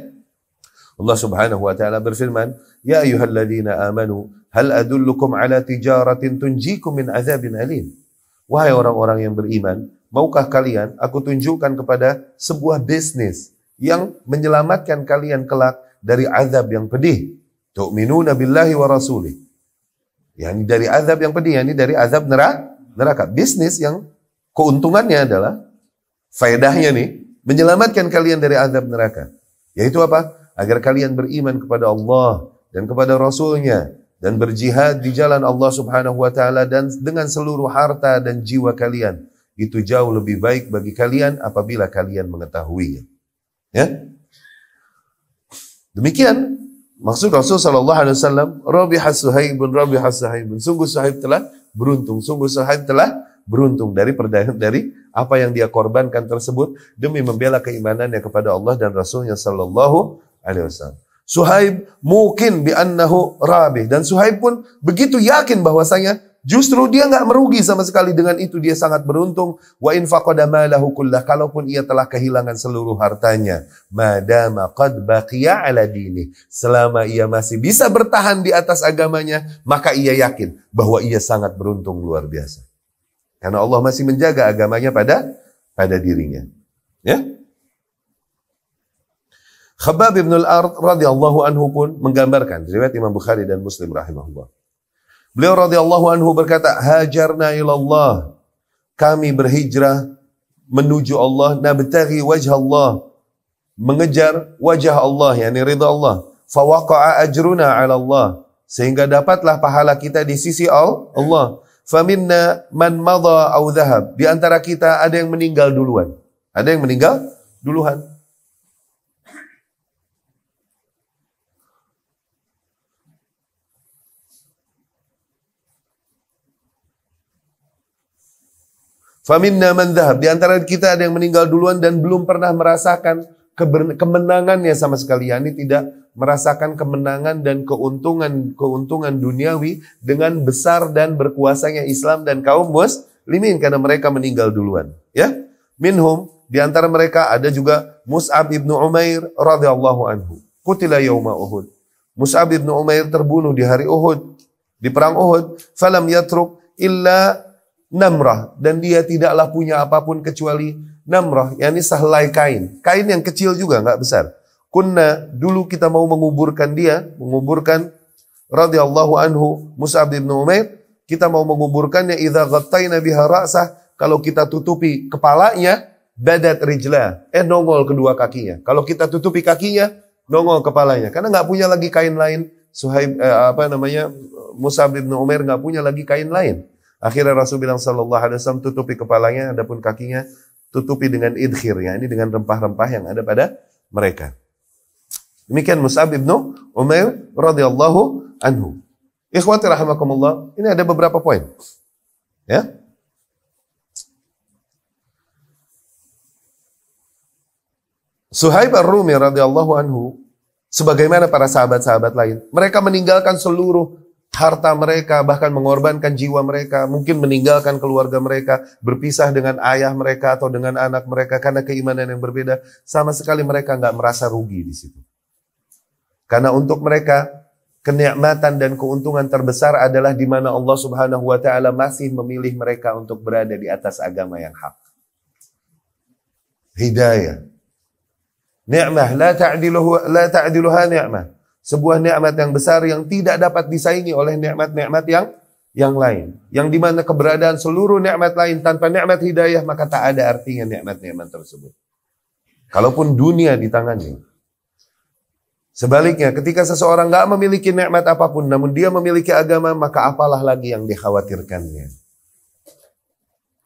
Allah Subhanahu wa taala berfirman, "Ya ayyuhalladzina amanu, hal adullukum ala tijaratin tunjikum min adzabin alim?" Wahai orang-orang yang beriman, maukah kalian aku tunjukkan kepada sebuah bisnis yang menyelamatkan kalian kelak dari azab yang pedih? Tu'minuna billahi wa rasulih. Yani dari azab yang pedih, yani dari azab neraka. Bisnis yang keuntungannya adalah, faedahnya nih, menyelamatkan kalian dari azab neraka. Yaitu apa? Agar kalian beriman kepada Allah dan kepada Rasulnya dan berjihad di jalan Allah Subhanahu wa taala dan dengan seluruh harta dan jiwa kalian. Itu jauh lebih baik bagi kalian apabila kalian mengetahuinya. Ya? Demikian maksud Rasul sallallahu alaihi wasallam, rabihas Suhaibun, rabihas Suhaibun. Sungguh Suhaib telah beruntung, sungguh Suhaib telah beruntung dari apa yang dia korbankan tersebut demi membela keimanannya kepada Allah dan Rasulnya sallallahu alaihi wasallam. Suhaib mungkin bi annahu rabih, dan Suhaib pun begitu yakin bahwasanya justru dia enggak merugi sama sekali dengan itu, dia sangat beruntung. Wa in faqada malahu kullah, kalaupun ia telah kehilangan seluruh hartanya, madama qad baqiya ala dini, selama ia masih bisa bertahan di atas agamanya, maka ia yakin bahwa ia sangat beruntung luar biasa. Karena Allah masih menjaga agamanya pada dirinya. Ya? Khabbab ibn al-Ard radhiyallahu anhu pun menggambarkan, riwayat Imam Bukhari dan Muslim rahimahullah. Beliau radhiyallahu anhu berkata, hajarna ilallah, kami berhijrah menuju Allah, nabtaghi wajh Allah, mengejar wajah Allah, yakni ridha Allah. Fawaqa'a ajruna 'ala Allah, sehingga dapatlah pahala kita di sisi Allah. Faminna man madha aw dhahab, di antara kita ada yang meninggal duluan. Ada yang meninggal duluan. Faminna man dhahab, di antara kita ada yang meninggal duluan dan belum pernah merasakan kemenangannya sama sekali. Yani tidak merasakan kemenangan dan keuntungan duniawi dengan besar dan berkuasanya Islam dan kaum muslimin karena mereka meninggal duluan. Ya, minhum di antara mereka ada juga Mus'ab ibnu Umair radhiyallahu anhu. Qutila yauma Uhud. Mus'ab ibnu Umair terbunuh di hari Uhud, di perang Uhud. Falam yatruk illa namrah, dan dia tidaklah punya apapun kecuali namrah, yakni sehelai kain. Kain yang kecil juga, nggak besar. Kunna, dulu kita mau menguburkan radhiyallahu anhu Mus'ab bin Umair, kita mau menguburkannya idza ghattayna biha ra'sah, kalau kita tutupi kepalanya, badat rijlah, nongol kedua kakinya. Kalau kita tutupi kakinya, nongol kepalanya. Karena nggak punya lagi kain lain. Mus'ab bin Umair nggak punya lagi kain lain. Akhirnya Rasul bilang sallallahu alaihi wasallam, tutupi kepalanya, adapun kakinya tutupi dengan idkhir, ya, ini dengan rempah-rempah yang ada pada mereka. Demikian Mus'ab bin Umair radhiyallahu anhu. Ikhwati rahimakumullah, ini ada beberapa poin. Ya. Suhaib ar-Rumi radhiyallahu anhu, sebagaimana para sahabat-sahabat lain, mereka meninggalkan seluruh harta mereka, bahkan mengorbankan jiwa mereka, mungkin meninggalkan keluarga mereka, berpisah dengan ayah mereka atau dengan anak mereka karena keimanan yang berbeda. Sama sekali mereka nggak merasa rugi di situ. Karena untuk mereka kenikmatan dan keuntungan terbesar adalah di mana Allah Subhanahu wa taala masih memilih mereka untuk berada di atas agama yang hak. Hidayah. Ni'mah la ta'diluha ni'mah. Sebuah nikmat yang besar yang tidak dapat disaingi oleh nikmat-nikmat yang lain. Yang di mana keberadaan seluruh nikmat lain tanpa nikmat hidayah, maka tak ada artinya nikmat-nikmat tersebut. Kalaupun dunia di tangannya. Sebaliknya, ketika seseorang nggak memiliki nikmat apapun, namun dia memiliki agama, maka apalah lagi yang dikhawatirkannya.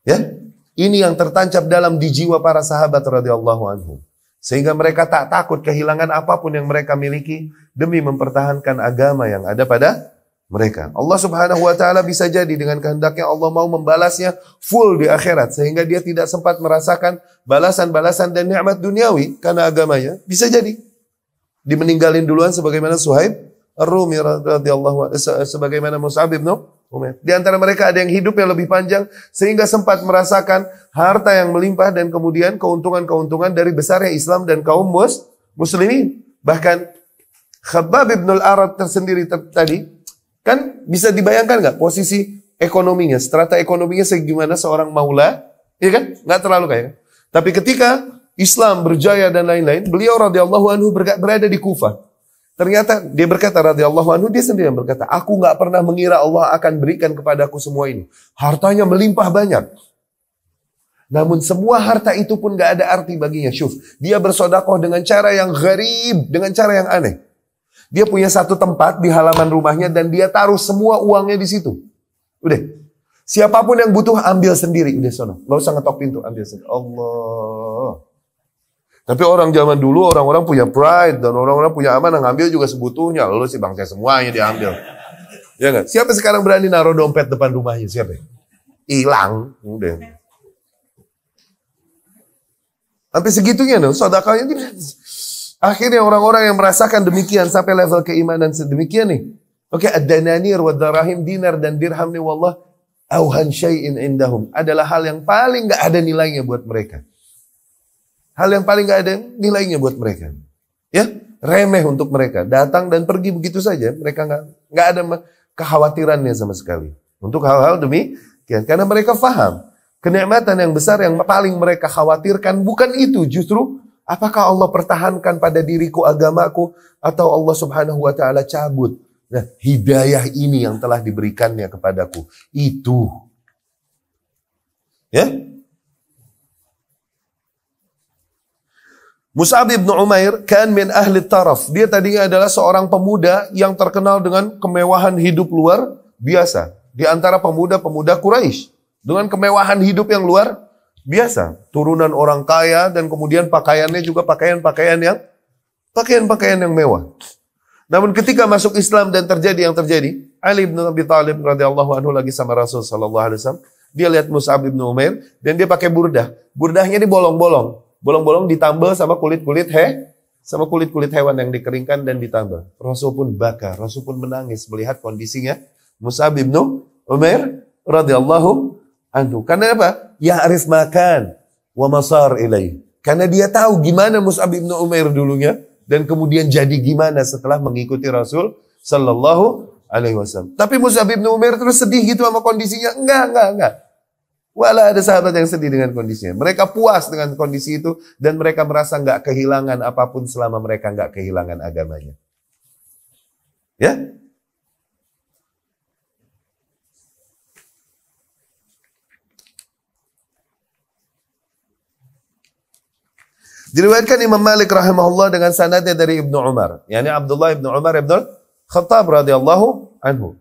Ya, ini yang tertancap dalam di jiwa para sahabat radhiyallahu anhum. Sehingga mereka tak takut kehilangan apapun yang mereka miliki demi mempertahankan agama yang ada pada mereka. Allah Subhanahu wa taala bisa jadi dengan kehendaknya Allah mau membalasnya full di akhirat sehingga dia tidak sempat merasakan balasan-balasan dan nikmat duniawi karena agamanya. Bisa jadi dimeninggalin duluan sebagaimana Suhaib ar-Rumi radhiyallahu sebagaimana Mus'ab bin Umair. Di antara mereka ada yang hidup yang lebih panjang sehingga sempat merasakan harta yang melimpah dan kemudian keuntungan-keuntungan dari besarnya Islam dan kaum muslimin. Bahkan Khabbab bin al-Arat tersendiri tadi kan bisa dibayangkan nggak posisi ekonominya, strata ekonominya segimana seorang maula, ya kan? Nggak terlalu kaya. Tapi ketika Islam berjaya dan lain-lain, beliau radhiyallahu anhu berada di Kufah. Ternyata dia berkata radhiyallahu anhu, dia sendiri yang berkata, aku nggak pernah mengira Allah akan berikan kepadaku semua ini. Hartanya melimpah banyak. Namun semua harta itu pun nggak ada arti baginya. Syuf, dia bersodakoh dengan cara yang gharib, dengan cara yang aneh. Dia punya satu tempat di halaman rumahnya dan dia taruh semua uangnya di situ. Udah, siapapun yang butuh ambil sendiri. Udah sono, nggak usah ngetok pintu, ambil sendiri. Allah. Tapi orang zaman dulu, orang-orang punya pride dan orang-orang punya amanah, ngambil juga sebutuhnya. Lalu sih bangsa semuanya diambil. Ya nggak? Siapa sekarang berani naruh dompet depan rumahnya? Siapa? Hilang. Udah. Sampai segitunya nih, sedekahnya. Akhirnya orang-orang yang merasakan demikian sampai level keimanan sedemikian nih. Oke, ad-dananir wa darahim, dinar dan dirham nih wallah auhan syai'in indahum. Adalah hal yang paling nggak ada nilainya buat mereka. Hal yang paling gak ada nilainya buat mereka. Ya, remeh untuk mereka. Datang dan pergi begitu saja. Mereka gak ada kekhawatirannya sama sekali. Untuk hal-hal demikian. Karena mereka faham. Kenikmatan yang besar yang paling mereka khawatirkan bukan itu. Justru, apakah Allah pertahankan pada diriku agamaku atau Allah Subhanahu wa ta'ala cabut. Nah, hidayah ini yang telah diberikannya kepadaku. Itu. Ya. Mus'ab bin Umair kan min ahli taraf. Dia tadinya adalah seorang pemuda yang terkenal dengan kemewahan hidup luar biasa. Di antara pemuda-pemuda Quraisy. Dengan kemewahan hidup yang luar biasa. Turunan orang kaya dan kemudian pakaiannya juga pakaian-pakaian yang mewah. Namun ketika masuk Islam dan terjadi yang terjadi, Ali bin Abi Thalib radhiyallahu anhu lagi sama Rasul sallallahu alaihi wasallam, dia lihat Mus'ab bin Umair dan dia pakai burdah. Burdahnya ini bolong-bolong. Bolong-bolong ditambal sama kulit-kulit hewan yang dikeringkan dan ditambal. Rasul pun baka, Rasul pun menangis melihat kondisinya Mus'ab bin Umair radhiyallahu anhu. Karena apa? Ya'rif makan wa masar ilaih. Karena dia tahu gimana Mus'ab bin Umair dulunya dan kemudian jadi gimana setelah mengikuti Rasul sallallahu alaihi wasallam. Tapi Mus'ab bin Umair terus sedih gitu sama kondisinya? Enggak. Walau ada sahabat yang sedih dengan kondisinya. Mereka puas dengan kondisi itu dan mereka merasa enggak kehilangan apapun selama mereka enggak kehilangan agamanya. Ya? Diriwayatkan Imam Malik rahimahullah dengan sanadnya dari Ibnu Umar, yakni Abdullah Ibnu Umar Ibnu Khattab radhiyallahu anhu.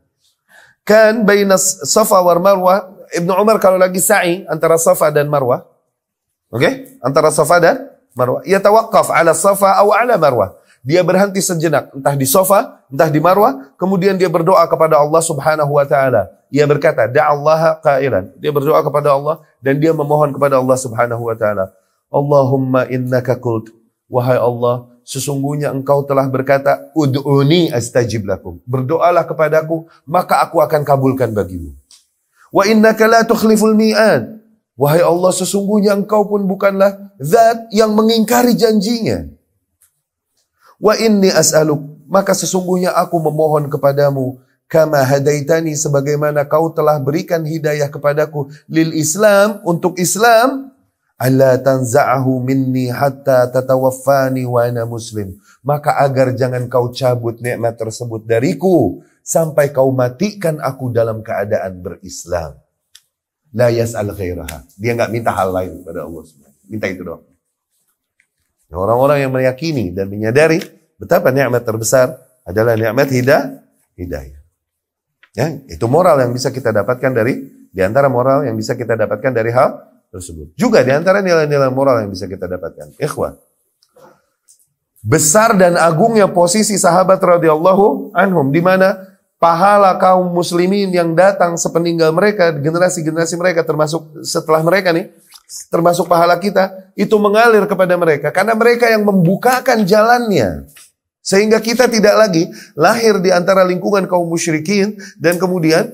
Kan baina Safa wal Marwah, Ibnu Umar kalau lagi sa'i antara Safa dan Marwah, oke? Antara Safa dan Marwah, yatawaqqaf ala Safa atau ala Marwah. Dia berhenti sejenak, entah di Safa, entah di Marwah, kemudian dia berdoa kepada Allah Subhanahu wa taala. Ia berkata, da'allaha qailan. Dia berdoa kepada Allah dan dia memohon kepada Allah Subhanahu wa taala. Allahumma innaka qult, wahai Allah, sesungguhnya engkau telah berkata, ud'uni astajib lakum. Berdoalah kepadaku, maka aku akan kabulkan bagimu. Wa innaka la tukhliful mi'ad. Wahai Allah, sesungguhnya engkau pun bukanlah zat yang mengingkari janjinya. Wa inni as'aluk, maka sesungguhnya aku memohon kepadamu, kama hadaitani, sebagaimana kau telah berikan hidayah kepadaku, lil Islam, untuk Islam, alla tanza'ahu minni hatta tatawaffani wa ana muslim. Maka agar jangan kau cabut nikmat tersebut dariku sampai kau matikan aku dalam keadaan berislam. La yas'al ghairaha. Dia enggak minta hal lain kepada Allah Subhanahu. Minta itu doang. Orang-orang yang meyakini dan menyadari betapa nikmat terbesar adalah nikmat hidayah. Ya, itu moral yang bisa kita dapatkan di antara moral yang bisa kita dapatkan dari hal tersebut. Juga di antara nilai-nilai moral yang bisa kita dapatkan. Ikhwan. Besar dan agungnya posisi sahabat radhiyallahu anhum, di mana pahala kaum muslimin yang datang sepeninggal mereka, generasi-generasi mereka termasuk setelah mereka nih, termasuk pahala kita, itu mengalir kepada mereka. Karena mereka yang membukakan jalannya. Sehingga kita tidak lagi lahir di antara lingkungan kaum musyrikin dan kemudian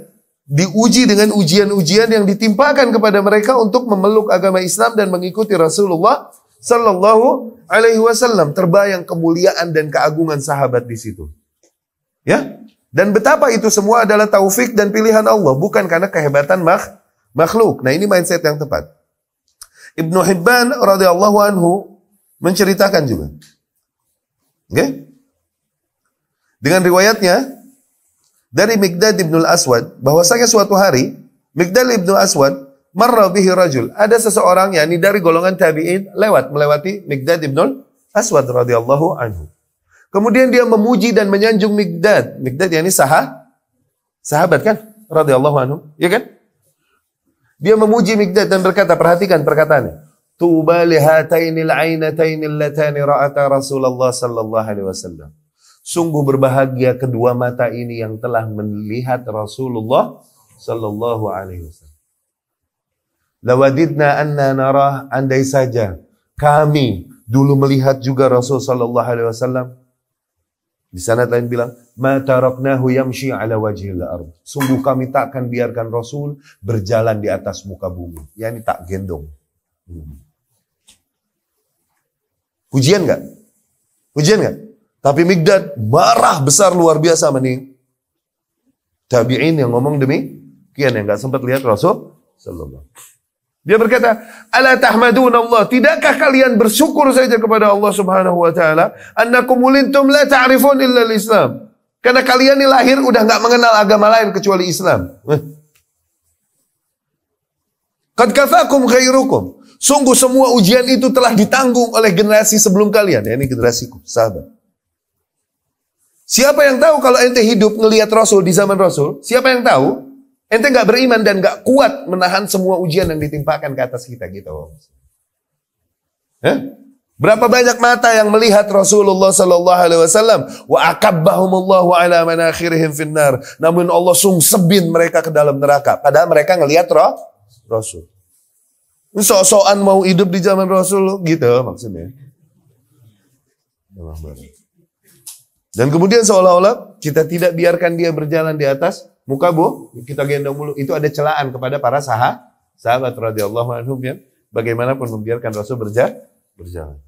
diuji dengan ujian-ujian yang ditimpakan kepada mereka untuk memeluk agama Islam dan mengikuti Rasulullah sallallahu alaihi wasallam. Terbayang kemuliaan dan keagungan sahabat di situ. Ya? Dan betapa itu semua adalah taufik dan pilihan Allah, bukan karena kehebatan makhluk. Nah, ini mindset yang tepat. Ibnu Hibban radhiyallahu anhu menceritakan juga. Oke? Dengan riwayatnya dari Miqdad ibn al-Aswad, bahwasanya suatu hari Miqdad ibn al-Aswad marra bihi rajul, ada seseorang yakni dari golongan tabi'in melewati Miqdad ibn al-Aswad radhiyallahu anhu. Kemudian dia memuji dan menyanjung Miqdad. Miqdad yakni sahabat kan radhiyallahu anhu, ya kan? Dia memuji Miqdad dan berkata, perhatikan perkataannya. Tuba li hatainil ainatainil latani ra'ata Rasulullah sallallahu alaihi wasallam. Sungguh berbahagia kedua mata ini yang telah melihat Rasulullah sallallahu alaihi wasallam. Lawadidna anna narah, andai saja kami dulu melihat juga Rasul sallallahu alaihi wasallam. Di sana lain bilang, ma taraknahu yamshi ala wajhil ardh. Sungguh kami tak akan biarkan Rasul berjalan di atas muka bumi. Yani tak gendong. Pujian enggak? Pujian enggak? Tapi Miqdad marah besar luar biasa mending tabi'in yang ngomong demikian, yang enggak sempat lihat Rasul sallallahu. Dia berkata, "Ala tahmaduna Allah? Tidakkah kalian bersyukur saja kepada Allah Subhanahu wa taala? Annakum ulintum la ta'rifun illa al-Islam." Karena kalian ini lahir udah enggak mengenal agama lain kecuali Islam. Qad kafakum khairukum. Sungguh semua ujian itu telah ditanggung oleh generasi sebelum kalian. Ya, ini generasiku, sahabat. Siapa yang tahu kalau ente hidup ngelihat Rasul di zaman Rasul? Siapa yang tahu? Ente nggak beriman dan nggak kuat menahan semua ujian yang ditimpakan ke atas kita gitu. Berapa banyak mata yang melihat Rasulullah sallallahu alaihi wasallam, wa akabbahumullahu ala manakhirihim finnar. Namun Allah sungsebin mereka ke dalam neraka. Padahal mereka ngelihat Rasul. Sok-sokan mau hidup di zaman Rasul gitu maksudnya. Dan kemudian seolah-olah kita tidak biarkan dia berjalan di atas muka kita gendong mulu. Itu ada celaan kepada para sahabat radhiyallahu anhum yang bagaimanapun membiarkan Rasul berjalan.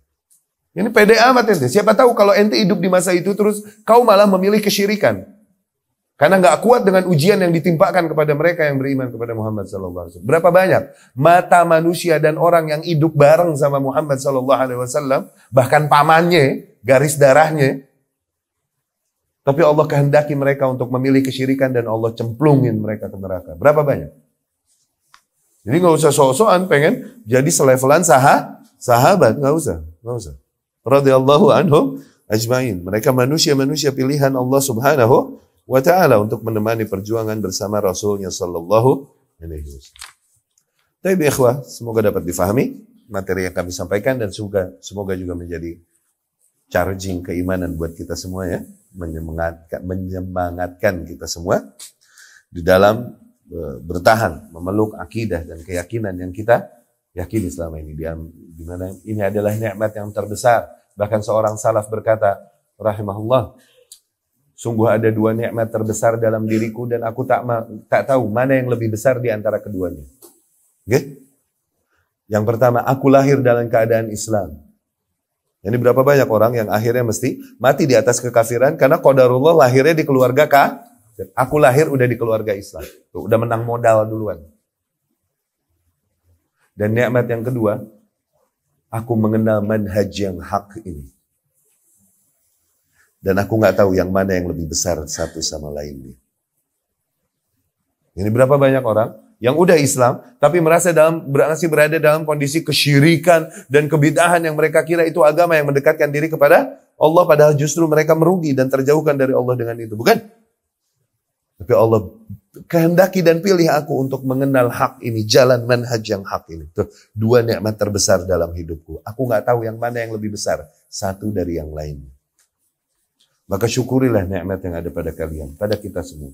Ini pede amat ente. Siapa tahu kalau ente hidup di masa itu terus kau malah memilih kesyirikan. Karena nggak kuat dengan ujian yang ditimpakan kepada mereka yang beriman kepada Muhammad SAW. Berapa banyak mata manusia dan orang yang hidup bareng sama Muhammad SAW, bahkan pamannya, garis darahnya, tapi Allah kehendaki mereka untuk memilih kesyirikan dan Allah cemplungin mereka ke neraka. Berapa banyak? Jadi nggak usah sok-sokan pengen jadi selevelan sahabat, nggak usah. Radhiyallahu anhum ajmain. Mereka manusia-manusia pilihan Allah Subhanahu wa ta'ala untuk menemani perjuangan bersama Rasulnya sallallahu alaihi wasallam. Baik ikhwah, semoga dapat difahami materi yang kami sampaikan dan semoga juga menjadi charging keimanan buat kita semua ya, menyemangatkan kita semua di dalam bertahan memeluk akidah dan keyakinan yang kita yakini selama ini, di mana ini adalah nikmat yang terbesar. Bahkan seorang salaf berkata rahimahullah, sungguh ada dua nikmat terbesar dalam diriku dan aku tak tahu mana yang lebih besar di antara keduanya. Okay? Yang pertama, aku lahir dalam keadaan Islam. Ini berapa banyak orang yang akhirnya mesti mati di atas kekafiran karena qadarullah lahirnya di keluarga kafir. Aku lahir udah di keluarga Islam. Tuh, udah menang modal duluan. Dan nikmat yang kedua, aku mengenal manhaj yang hak ini. Dan aku nggak tahu yang mana yang lebih besar satu sama lainnya. Ini berapa banyak orang yang udah Islam, tapi masih berada dalam kondisi kesyirikan dan kebid'ahan yang mereka kira itu agama yang mendekatkan diri kepada Allah, padahal justru mereka merugi dan terjauhkan dari Allah dengan itu, bukan? Tapi Allah kehendaki dan pilih aku untuk mengenal hak ini, jalan manhaj yang hak ini. Tuh, dua nikmat terbesar dalam hidupku. Aku nggak tahu yang mana yang lebih besar, satu dari yang lainnya. Maka syukurilah nikmat yang ada pada kalian, pada kita semua.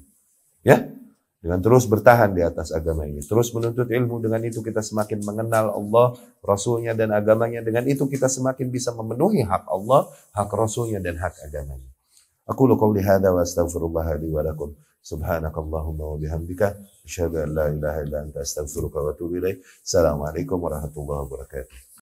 Ya, dengan terus bertahan di atas agama ini. Terus menuntut ilmu, dengan itu kita semakin mengenal Allah, Rasulnya dan agamanya. Dengan itu kita semakin bisa memenuhi hak Allah, hak Rasulnya dan hak agamanya. Aku qouli hadza wa astaghfirullah li wa lakum. Subhanakallahumma wa bihamdika asyhadu an la ilaha illa anta astaghfiruka wa atubu ilaik. Assalamualaikum warahmatullahi wabarakatuh.